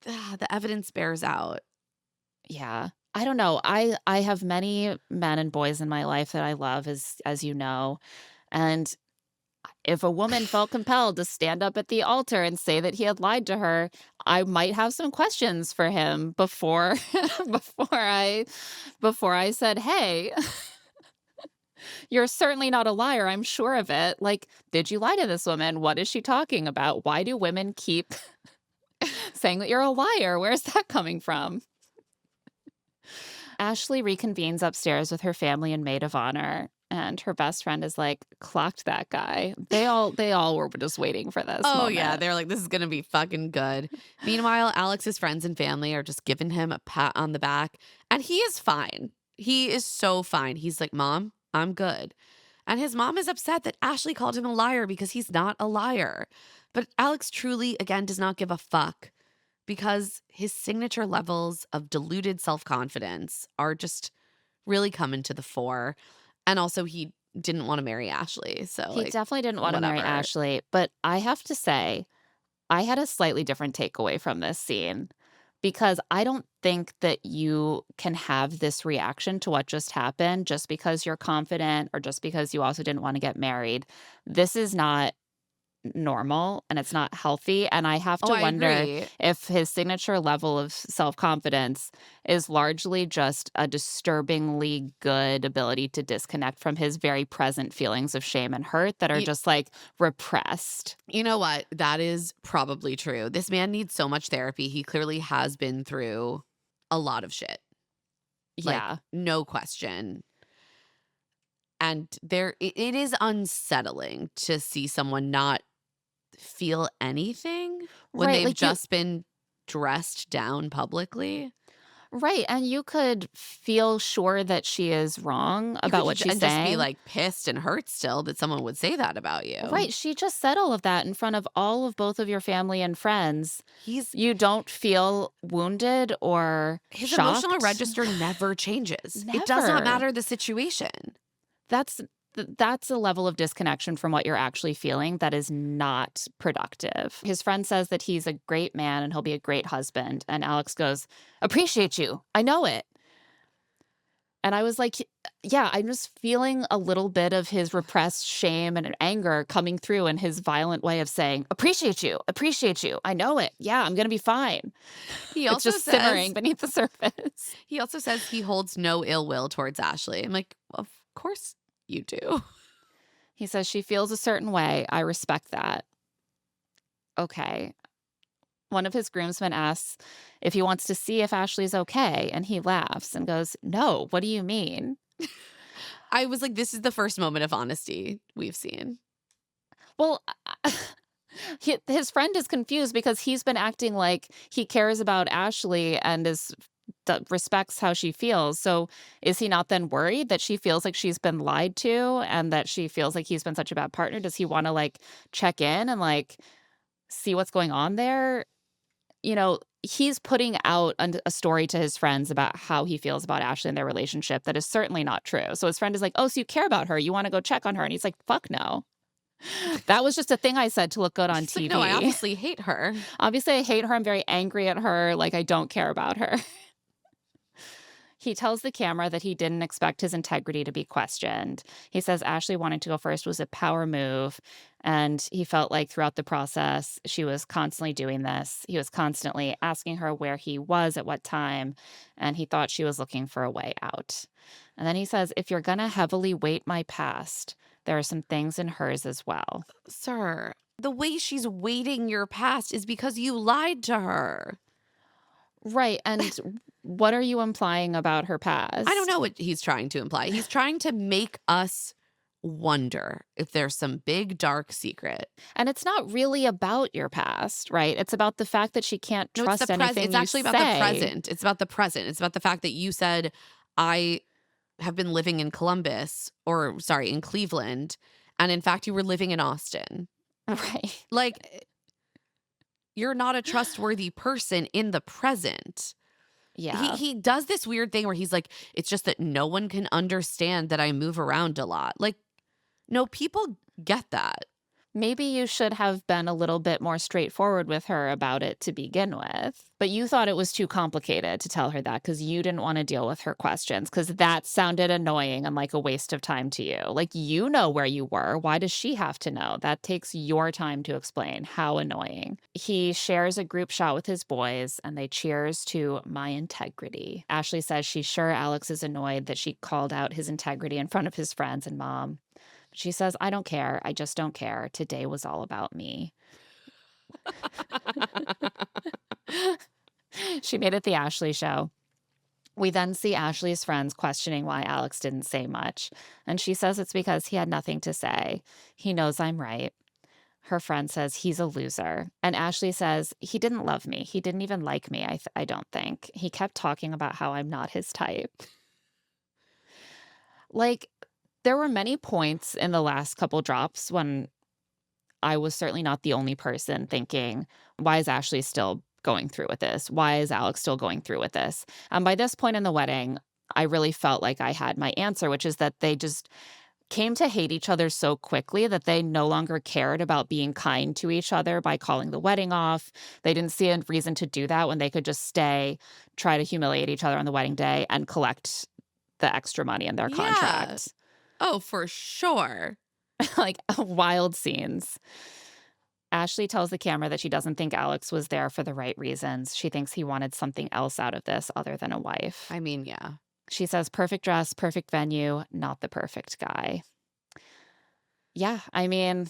the evidence bears out. Yeah. I don't know. I have many men and boys in my life that I love, as you know, and if a woman felt compelled to stand up at the altar and say that he had lied to her, I might have some questions for him before before I before I said, "Hey, you're certainly not a liar, I'm sure of it. Like, did you lie to this woman? What is she talking about? Why do women keep saying that you're a liar? Where's that coming from?" Ashley reconvenes upstairs with her family and maid of honor, and her best friend is like, "Clocked that guy." They all were just waiting for this Oh, yeah, moment. they're like, "This is gonna be fucking good." Meanwhile, Alex's friends and family are just giving him a pat on the back, and he is fine. He is so fine. He's like, "Mom, I'm good." And his mom is upset that Ashley called him a liar because he's not a liar. But Alex truly, again, does not give a fuck because his signature levels of diluted self confidence are just really coming to the fore. And also, he didn't want to marry Ashley. So, He like, definitely didn't wanna marry whatever. Ashley, but I have to say, I had a slightly different takeaway from this scene because I don't think that you can have this reaction to what just happened just because you're confident or just because you also didn't wanna get married. This is not normal and it's not healthy, and I have Oh, to I wonder agree. if his signature level of self-confidence is largely just a disturbingly good ability to disconnect from his very present feelings of shame and hurt that are You, just, like, repressed. you know what? That is probably true. This man needs so much therapy. He clearly has been through a lot of shit. Like, Yeah. no question. And it is unsettling to see someone not feel anything when Right, they've like, you just been dressed down publicly. right, and you could feel sure that she is wrong You could about what she's and just be, saying. like, pissed and hurt still that someone would say that about you. Right, she just said all of that in front of all of both of your family and friends. He's You don't feel wounded or his emotional shocked? register never changes. It does not Never. matter the situation. That's that's a level of disconnection from what you're actually feeling that is not productive. His friend says that he's a great man and he'll be a great husband, and Alex goes, "Appreciate you. I know it." And I was like, yeah, I'm just feeling a little bit of his repressed shame and anger coming through in his violent way of saying, "Appreciate you. Appreciate you. I know it. Yeah, I'm going to be fine." He It's also just simmering says beneath the surface. he also says he holds no ill will towards Ashley. I'm like, "Of course you do." He says she feels a certain way. I respect that. Okay. One of his groomsmen asks if he wants to see if Ashley's okay, and he laughs and goes, "No, what do you mean?" I was like, this is the first moment of honesty we've seen. Well, his friend is confused because he's been acting like he cares about Ashley and respects how she feels. So is he not then worried that she feels like she's been lied to and that she feels like he's been such a bad partner? Does he want to like check in and like see what's going on there? He's putting out a story to his friends about how he feels about Ashley and their relationship that is certainly not true. So his friend is like, "Oh, so you care about her? You want to go check on her?" And he's like, "Fuck no. That was just a thing I said to look good on He's like, no, I TV. obviously hate her. Obviously, I hate her. I'm very angry at her. Like, I don't care about her." He tells the camera that he didn't expect his integrity to be questioned. He says Ashley wanting to go first was a power move, and he felt like throughout the process, she was constantly doing this. He was constantly asking her where he was at what time, and he thought she was looking for a way out. And then he says, "If you're gonna heavily weight my past, there are some things in hers as well." Sir, The way she's weighting your past is because you lied to her. Right, and what are you implying about her I don't past? know what he's trying to imply. He's trying to make us wonder if there's some big dark secret. And it's not really about your past, right? It's about the fact that she can't No, it's the trust present. anything It's you actually about the say. present. It's about the present. It's about the fact that you said, I have been living in Columbus, or sorry, in Cleveland. And in fact, you were living in Austin. Right. Like, you're not a trustworthy person in the present. He Yeah. he does this weird thing where he's like, it's just that no one can understand that I move around a lot. Like, no, people get that. Maybe you should have been a little bit more straightforward with her about it to begin with. But you thought it was too complicated to tell her that because you didn't want to deal with her questions because that sounded annoying and like a waste of time to you. Like, you know where you were. Why does she have to know? That takes your time to explain. How annoying. He shares a group shot with his boys and they cheers to my integrity. Ashley says she's sure Alex is annoyed that she called out his integrity in front of his friends and mom. She says, I don't care. I just don't care. Today was all about me. She made it the Ashley show. We then see Ashley's friends questioning why Alex didn't say much. And she says it's because he had nothing to say. He knows I'm right. Her friend says he's a loser. And Ashley says he didn't love me. He didn't even like me, I don't think. He kept talking about how I'm not his type. Like, there were many points in the last couple drops when I was certainly not the only person thinking, why is Ashley still going through with this? Why is Alex still going through with this? And by this point in the wedding, I really felt like I had my answer, which is that they just came to hate each other so quickly that they no longer cared about being kind to each other by calling the wedding off. They didn't see a reason to do that when they could just stay, try to humiliate each other on the wedding day and collect the extra money in their Yeah. contract. Oh, for sure. Like wild scenes. Ashley tells the camera that she doesn't think Alex was there for the right reasons. She thinks he wanted something else out of this other than a wife. I mean, yeah. She says, perfect dress, perfect venue, not the perfect guy. Yeah, I mean,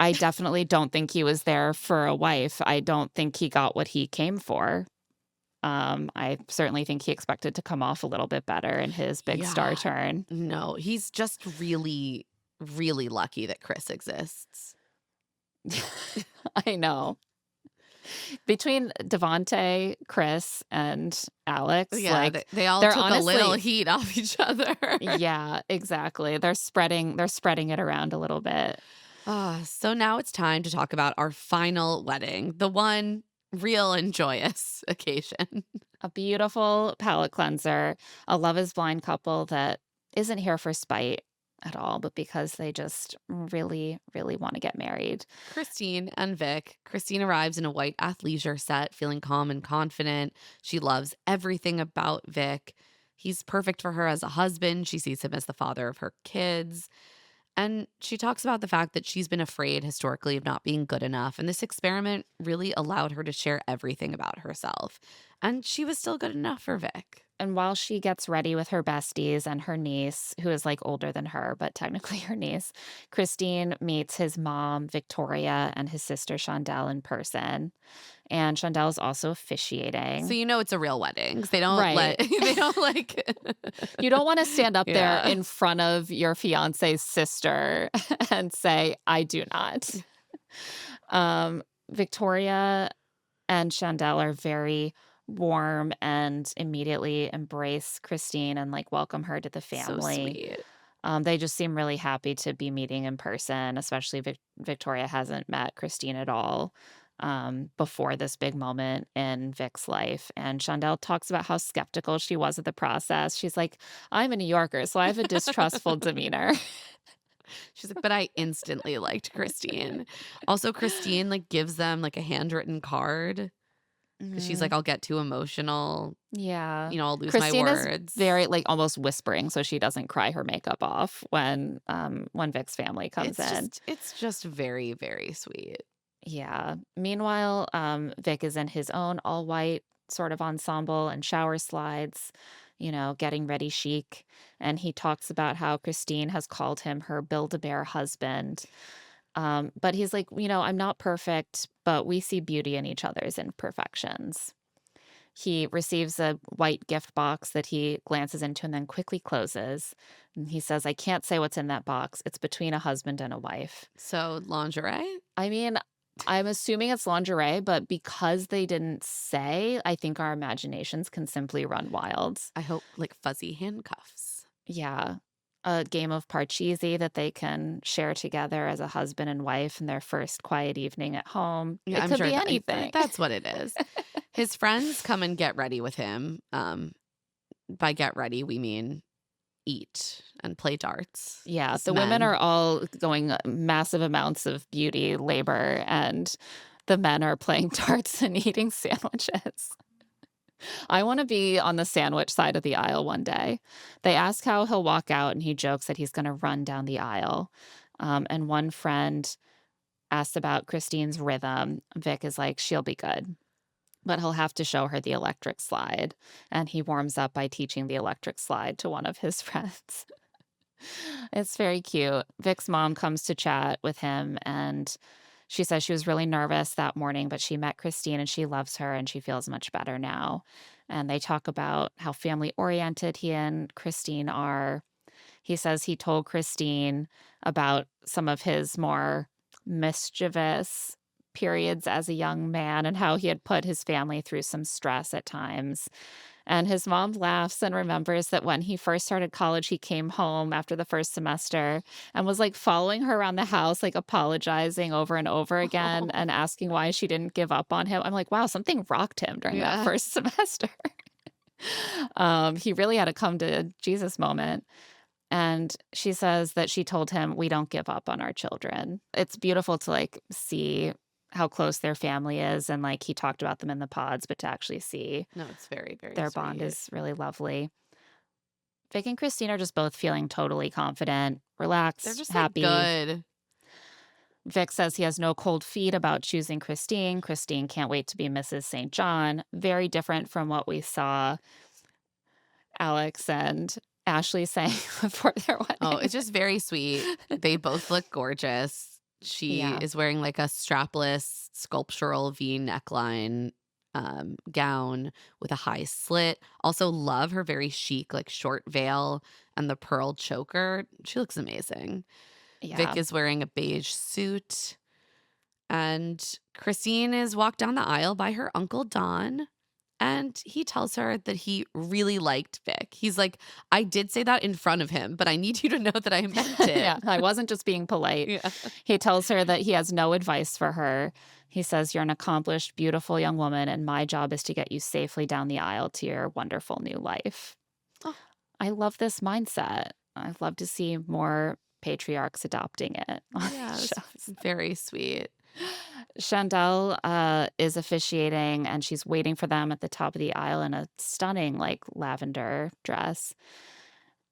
I definitely don't think he was there for a wife. I don't think he got what he came for. I certainly think he expected to come off a little bit better in his big star Yeah. turn. No, he's just really, really lucky that Chris exists. I know. Between Devonte, Chris, and Alex, Yeah, like they all they're took a little honestly, heat off each other. yeah, exactly. They're spreading it around a little bit. So now it's time to talk about our final wedding, the one real and joyous occasion. A beautiful palate cleanser, a Love is Blind couple that isn't here for spite at all, but because they just really, really want to get married. Christine and Vic. Christine arrives in a white athleisure set, feeling calm and confident. She loves everything about Vic. He's perfect for her as a husband. She sees him as the father of her kids. And she talks about the fact that she's been afraid historically of not being good enough. And this experiment really allowed her to share everything about herself. And she was still good enough for Vic. And while she gets ready with her besties and her niece, who is like older than her, but technically her niece, Christine meets his mom, Victoria, and his sister, Shondell, in person. And Shondell is also So officiating. you know it's a real wedding 'cause they don't Right. they don't like You don't want to stand up there Yeah. in front of your fiance's sister and say, I do not. Victoria and Shondell are very warm and immediately embrace Christine and like welcome her to the So family. sweet. They just seem really happy to be meeting in person, especially Victoria hasn't met Christine at all before this big moment in Vic's life. And Shondell talks about how skeptical she was of the process. She's like, I'm a New Yorker, so I have a distrustful demeanor. She's like, but I instantly liked Christine. Also, Christine like gives them like a handwritten card because she's Mhm. like, I'll get too emotional. Yeah. I'll lose my Christine is words. very like almost whispering so she doesn't cry her makeup off when Vic's family comes in. It's just very, very sweet. Yeah. Meanwhile, Vic is in his own all white sort of ensemble and shower slides, getting ready chic. And he talks about how Christine has called him her Build-A-Bear husband. But he's like, I'm not perfect, but we see beauty in each other's imperfections. He receives a white gift box that he glances into and then quickly closes. And he says, I can't say what's in that box. It's between a husband and a wife. So lingerie? I mean, I'm assuming it's lingerie, but because they didn't say, I think our imaginations can simply run wild. I hope like fuzzy handcuffs. Yeah. A game of parcheesi that they can share together as a husband and wife in their first quiet evening at home. Yeah, It I'm could sure be anything. that's what it is. His friends come and get ready with him. By get ready, we mean eat and play darts. Yeah, As the women men. are all going massive amounts of beauty labor, and the men are playing darts and eating sandwiches. I want to be on the sandwich side of the aisle one day. They ask how he'll walk out, and he jokes that he's going to run down the aisle. And one friend asked about Christine's rhythm. Vic is like, she'll be good, but he'll have to show her the electric slide. And he warms up by teaching the electric slide to one of his friends. It's very cute. Vic's mom comes to chat with him, and she says she was really nervous that morning, but she met Christine and she loves her and she feels much better now. And they talk about how family oriented he and Christine are. He says he told Christine about some of his more mischievous periods as a young man and how he had put his family through some stress at times. And his mom laughs and remembers that when he first started college, he came home after the first semester and was like following her around the house, like apologizing over and over again and asking why she didn't give up on him. I'm like, wow, something rocked him during that Yeah. first semester. He really had a come to Jesus moment. And she says that she told him, we don't give up on our children. It's beautiful to like see how close their family is. And like he talked about them in the pods, but to actually see No, it's very, very their bond sweet. is really lovely. Vic and Christine are just both feeling totally confident, They're relaxed, just like happy. good. Vic says he has no cold feet about choosing Christine. Christine can't wait to be Mrs. St. John. Very different from what we saw Alex and Ashley saying before their Oh, wedding. it's just very sweet. They both look gorgeous. She Yeah. is wearing like a strapless sculptural V neckline gown with a high slit. Also love her very chic, like short veil and the pearl choker. She looks amazing. Vic Yeah. is wearing a beige suit. And Christine is walked down the aisle by her uncle Don. And he tells her that he really liked Vic. He's like, I did say that in front of him, but I need you to know that I meant it. Yeah. I wasn't just being polite. Yeah. He tells her that he has no advice for her. He says, you're an accomplished, beautiful young woman, and my job is to get you safely down the aisle to your wonderful new life. Oh. I love this mindset. I'd love to see more patriarchs adopting it on Yeah, these it's shows. very sweet. Chandel is officiating, and she's waiting for them at the top of the aisle in a stunning, like, lavender dress.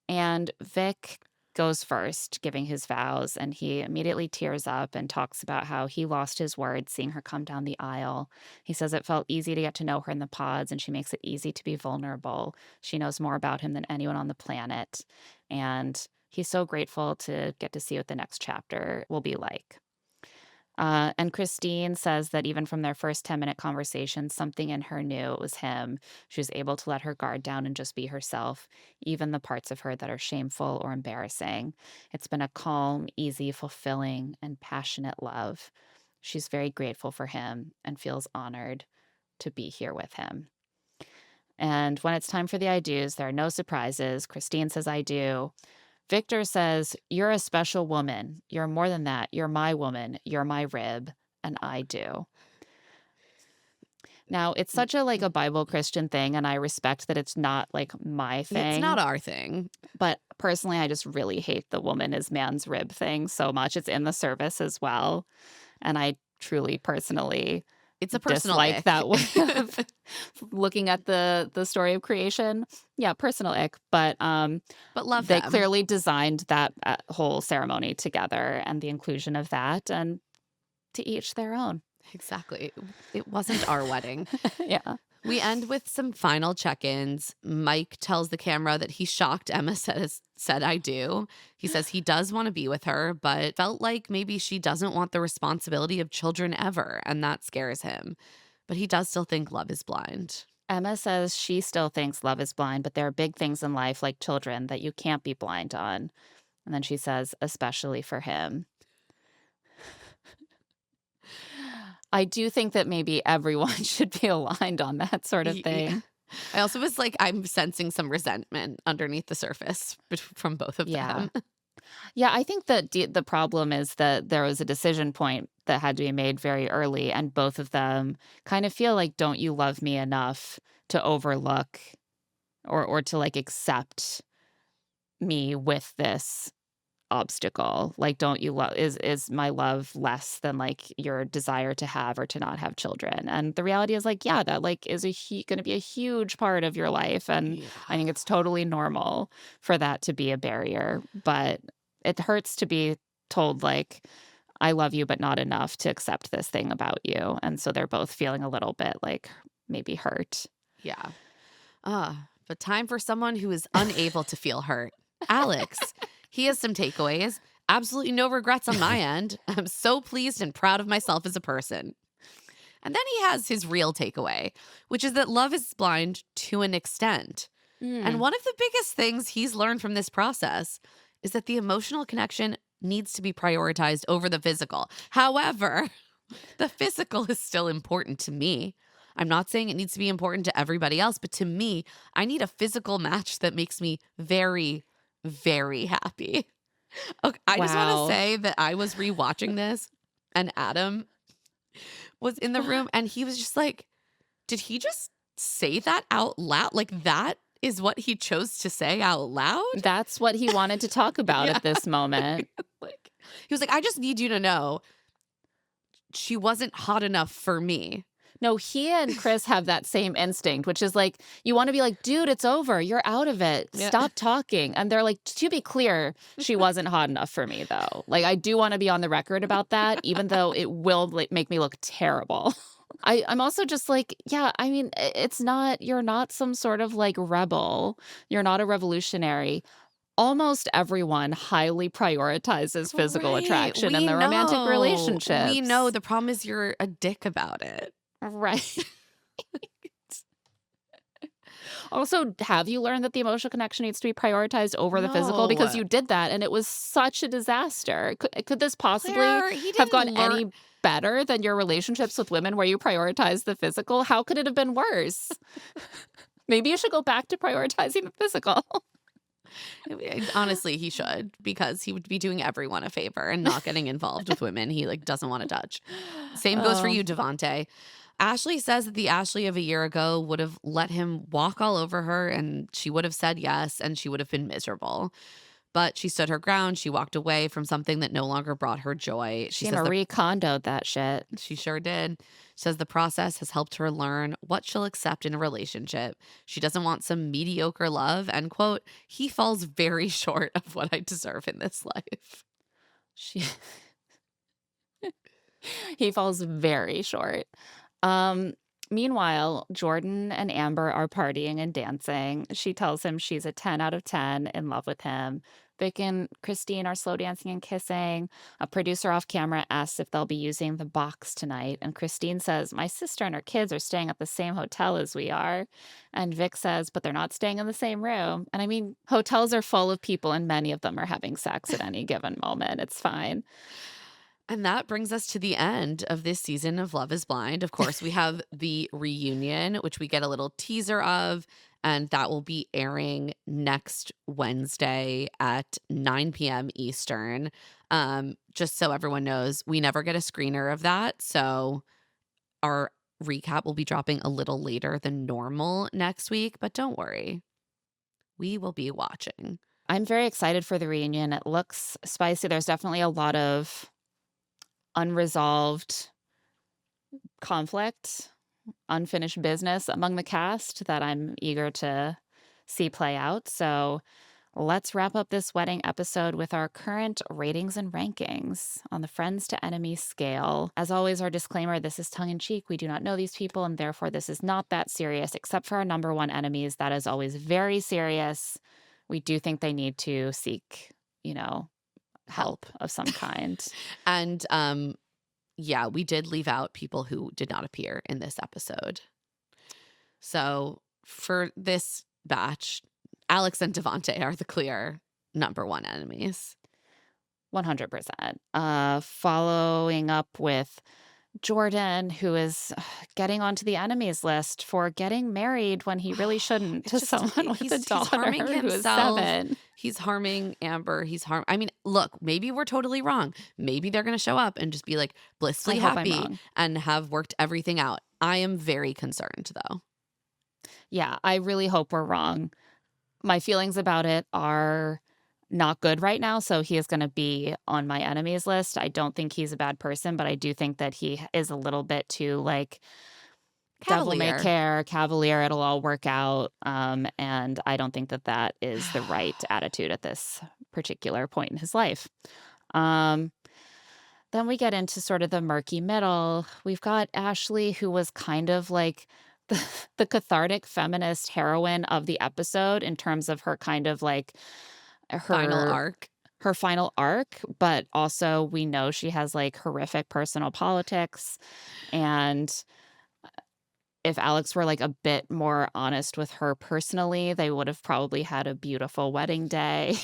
And Vic goes first, giving his vows, and he immediately tears up and talks about how he lost his word seeing her come down the aisle. He says it felt easy to get to know her in the pods, and she makes it easy to be vulnerable. She knows more about him than anyone on the planet. And he's so grateful to get to see what the next chapter will be like. And Christine says that even from their first 10-minute conversation, something in her knew it was him. She was able to let her guard down and just be herself, even the parts of her that are shameful or embarrassing. It's been a calm, easy, fulfilling, and passionate love. She's very grateful for him and feels honored to be here with him. And when it's time for the I do's, there are no surprises. Christine says, I do. Victor says, you're a special woman. You're more than that. You're my woman. You're my rib. And I do. Now, it's such a like a Bible Christian thing, and I respect that it's not like my thing. It's not our thing. But personally, I just really hate the woman is man's rib thing so much. It's in the service as well. And I truly, personally It's a personal dislike ick. that way of looking at the story of creation. Yeah, personal ick. But But they them. clearly designed that whole ceremony together and the inclusion of that, and to each their own. Exactly. It wasn't our wedding. Yeah. We end with some final check-ins. Mike tells the camera that he's shocked Emma said I do. He says he does want to be with her, but felt like maybe she doesn't want the responsibility of children ever, and that scares him. But he does still think love is blind. Emma says she still thinks love is blind, but there are big things in life like children that you can't be blind on. And then she says, especially for him. I do think that maybe everyone should be aligned on that sort of Yeah. thing. I also was like, I'm sensing some resentment underneath the surface from both of Yeah. them. Yeah, I think that the problem is that there was a decision point that had to be made very early, and both of them kind of feel like, don't you love me enough to overlook or to like accept me with this obstacle? Like, don't you love is my love less than like your desire to have or to not have children? And the reality is like, yeah, that like is going to be a huge part of your life, and Yeah. I think it's totally normal for that to be a barrier, but it hurts to be told like, I love you but not enough to accept this thing about you. And so they're both feeling a little bit like maybe hurt. Yeah. But time for someone who is unable to feel hurt. Alex. He has some takeaways. Absolutely no regrets on my end. I'm so pleased and proud of myself as a person. And then he has his real takeaway, which is that love is blind to an extent. And one of the biggest things he's learned from this process is that the emotional connection needs to be prioritized over the physical. However, the physical is still important to me. I'm not saying it needs to be important to everybody else, but to me, I need a physical match that makes me very, very happy. Okay, I just want to Wow. say that I was rewatching this and Adam was in the room and he was just like, did he just say that out loud? Like that is what he chose to say out loud? That's what he wanted to talk about Yeah. at this moment. Like he was like, I just need you to know she wasn't hot enough for me. No, he and Chris have that same instinct, which is like, you want to be like, dude, it's over. You're out of it. Yeah. Stop talking. And they're like, to be clear, she wasn't hot enough for me, though. Like, I do want to be on the record about that, even though it will like, make me look terrible. I'm also just like, yeah, I mean, it's not, you're not some sort of like rebel. You're not a revolutionary. Almost everyone highly prioritizes physical Right. attraction in We their romantic know. relationships. We know. The problem is you're a dick about it. Right. Also, have you learned that the emotional connection needs to be prioritized over the physical? Because No. you did that and it was such a disaster. Could this possibly Claire, he have didn't gone learn. any better than your relationships with women where you prioritize the physical? How could it have been worse? Maybe you should go back to prioritizing the physical. Honestly, he should, because he would be doing everyone a favor and not getting involved with women he like doesn't want to touch. Same goes for Oh. you, Devonte. Ashley says that the Ashley of a year ago would have let him walk all over her and she would have said yes and she would have been miserable. But she stood her ground. She walked away from something that no longer brought her joy. She says Marie Kondoed that shit. she sure did. She says the process has helped her learn what she'll accept in a relationship. She doesn't want some mediocre love. And quote, he falls very short of what I deserve in this life. She He falls very short. Meanwhile, Jordan and Amber are partying and dancing. She tells him she's a 10 out of 10 in love with him. Vic and Christine are slow dancing and kissing. A producer off camera asks if they'll be using the box tonight. And Christine says, my sister and her kids are staying at the same hotel as we are. And Vic says, but they're not staying in the same room. And I mean, hotels are full of people and many of them are having sex at any given moment. It's fine. And that brings us to the end of this season of Love is Blind. Of course, we have the reunion, which we get a little teaser of, and that will be airing next Wednesday at 9 p.m. Eastern. Just so everyone knows, we never get a screener of that. So our recap will be dropping a little later than normal next week, but don't worry. We will be watching. I'm very excited for the reunion. It looks spicy. There's definitely a lot of unresolved conflict, unfinished business among the cast that I'm eager to see play out. So let's wrap up this wedding episode with our current ratings and rankings on the friends to enemies scale. As always, our disclaimer, this is tongue in cheek. We do not know these people, and therefore this is not that serious, except for our number one enemies. That is always very serious. We do think they need to seek, help of some kind. And yeah, we did leave out people who did not appear in this episode. So for this batch, Alex and Devonte are the clear number one enemies. 100%. Following up with Jordan, who is getting onto the enemies list for getting married when he really shouldn't to someone with a daughter harming who is himself. 7. He's harming Amber. I mean, look, maybe we're totally wrong. Maybe they're going to show up and just be like blissfully happy and have worked everything out. I am very concerned, though. Yeah, I really hope we're wrong. My feelings about it are not good right now, so he is going to be on my enemies list. I don't think he's a bad person, but I do think that he is a little bit too, like, devil may care, cavalier, it'll all work out, and I don't think that that is the right attitude at this particular point in his life. Then we get into sort of the murky middle. We've got Ashley, who was kind of like the cathartic feminist heroine of the episode in terms of her kind of like her final arc, but also we know she has like horrific personal politics. And if Alex were like a bit more honest with her personally, they would have probably had a beautiful wedding day.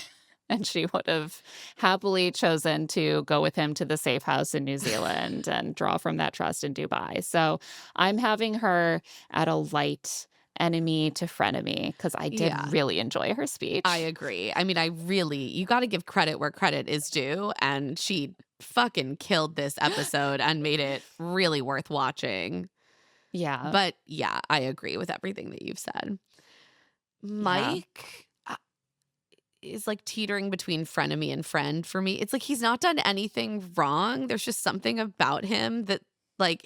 And she would have happily chosen to go with him to the safe house in New Zealand and draw from that trust in Dubai. So I'm having her at a light enemy to frenemy because I did really enjoy her speech. I agree. I mean, you got to give credit where credit is due. And she fucking killed this episode and made it really worth watching. Yeah. But yeah, I agree with everything that you've said. Mike is like teetering between frenemy and friend for me. It's like he's not done anything wrong. There's just something about him that like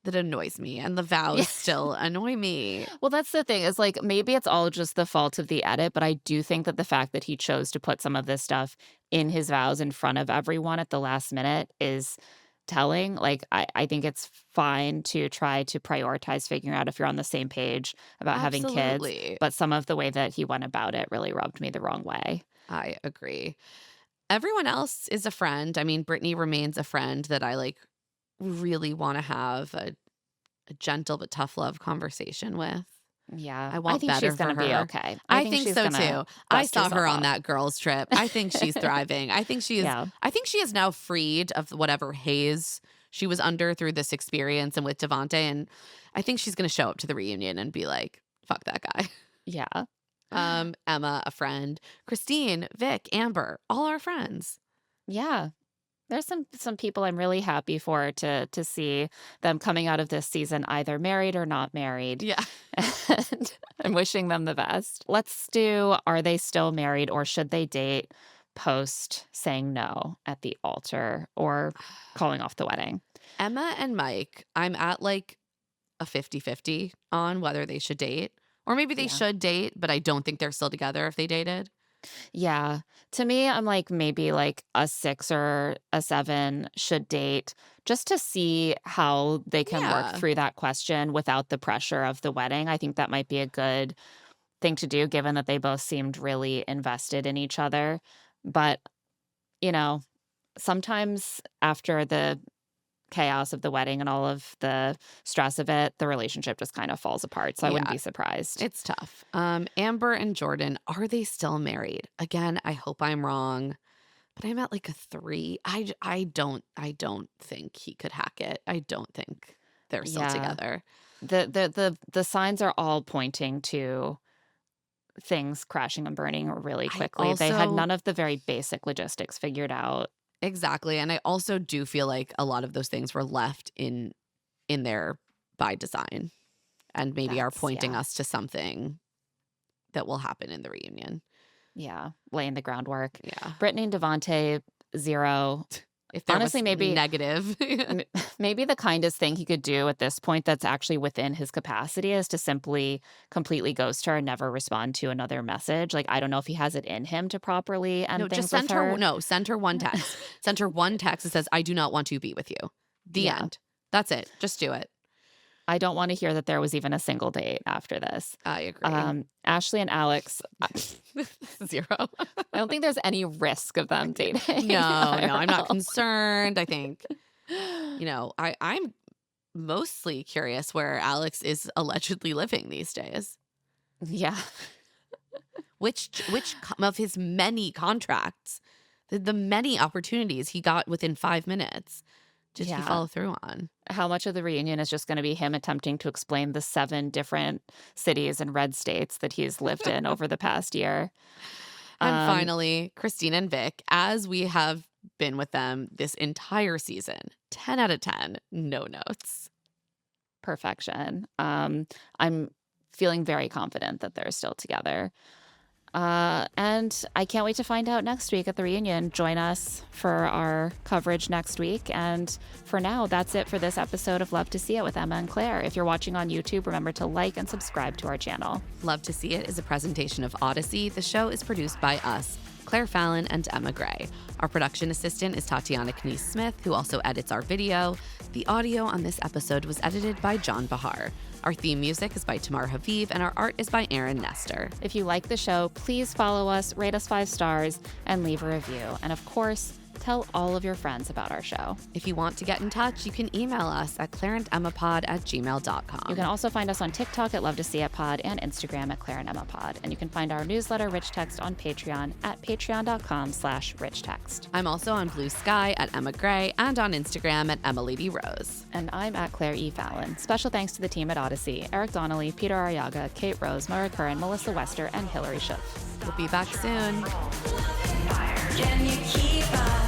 that annoys me, and the vows still annoy me. Well, that's the thing is like maybe it's all just the fault of the edit, but I do think that the fact that he chose to put some of this stuff in his vows in front of everyone at the last minute is telling. Like I think it's fine to try to prioritize figuring out if you're on the same page about having kids, but some of the way that he went about it really rubbed me the wrong way. I agree. Everyone else is a friend. I mean, Britney remains a friend that I like really want to have a gentle but tough love conversation with. Yeah, I want think better she's for gonna her. be okay. I think so too. I saw her on that girls trip. I think she's thriving. I think she is. I think she is now freed of whatever haze she was under through this experience and with Devonte, and I think she's going to show up to the reunion and be like, "Fuck that guy." Yeah. Emma, a friend. Christine, Vic, Amber, all our friends. Yeah. There's some people I'm really happy for to see them coming out of this season either married or not married. Yeah. And I'm wishing them the best. Let's do, are they still married or should they date post saying no at the altar or calling off the wedding? Emma and Mike, I'm at like a 50-50 on whether they should date. Or maybe they should date, but I don't think they're still together if they dated. Yeah. To me, I'm like maybe like a 6 or a 7 should date just to see how they can work through that question without the pressure of the wedding. I think that might be a good thing to do given that they both seemed really invested in each other. But, sometimes after the chaos of the wedding and all of the stress of it, the relationship just kind of falls apart. So I wouldn't be surprised. It's tough. Amber and Jordan, are they still married? Again, I hope I'm wrong, but I'm at like a 3. I don't think he could hack it. I don't think they're still together. The signs are all pointing to things crashing and burning really quickly. They had none of the very basic logistics figured out. Exactly. And I also do feel like a lot of those things were left in there by design and maybe are pointing us to something that will happen in the reunion. Yeah. Laying the groundwork. Yeah. Britney and Devonte, 0. if there was Honestly, maybe negative. maybe the kindest thing he could do at this point that's actually within his capacity is to simply completely ghost her and never respond to another message. Like, I don't know if he has it in him to properly No, end just things with her. send her one text. Send her one text that says, I do not want to be with you. The Yeah. end. That's it. Just do it. I don't want to hear that there was even a single date after this. I agree. Ashley and Alex, Zero. I don't think there's any risk of them dating. No, I'm not IRL. concerned. I think, I'm mostly curious where Alex is allegedly living these days. Yeah. Which of his many contracts, the many opportunities he got within 5 minutes, did he Yeah. follow through on? How much of the reunion is just going to be him attempting to explain the 7 different cities and red states that he's lived in over the past year? And finally, Christine and Vic, as we have been with them this entire season, 10 out of 10, no notes. Perfection. I'm feeling very confident that they're still together. And I can't wait to find out next week at the reunion. Join us for our coverage next week. And for now, that's it for this episode of Love to See It with Emma and Claire. If you're watching on YouTube, remember to like and subscribe to our channel. Love to See It is a presentation of Odyssey. The show is produced by us, Claire Fallon and Emma Gray. Our production assistant is Tatiana Knies-Smith, who also edits our video. The audio on this episode was edited by John Bahar. Our theme music is by Tamar Haviv, and our art is by Aaron Nestor. If you like the show, please follow us, rate us 5 stars, and leave a review. And of course, tell all of your friends about our show. If you want to get in touch, you can email us at claireandemmapod@gmail.com. You can also find us on TikTok at Love to See It Pod and Instagram at Claire and Emma Pod. And you can find our newsletter, Rich Text, on Patreon at patreon.com/richtext. I'm also on Blue Sky at Emma Gray and on Instagram at EmmaLadyRose. And I'm at Claire E. Fallon. Special thanks to the team at Odyssey, Eric Donnelly, Peter Arriaga, Kate Rose, Mara Curran, Melissa Wester, and Hillary Schiff. We'll be back soon. Can you keep up?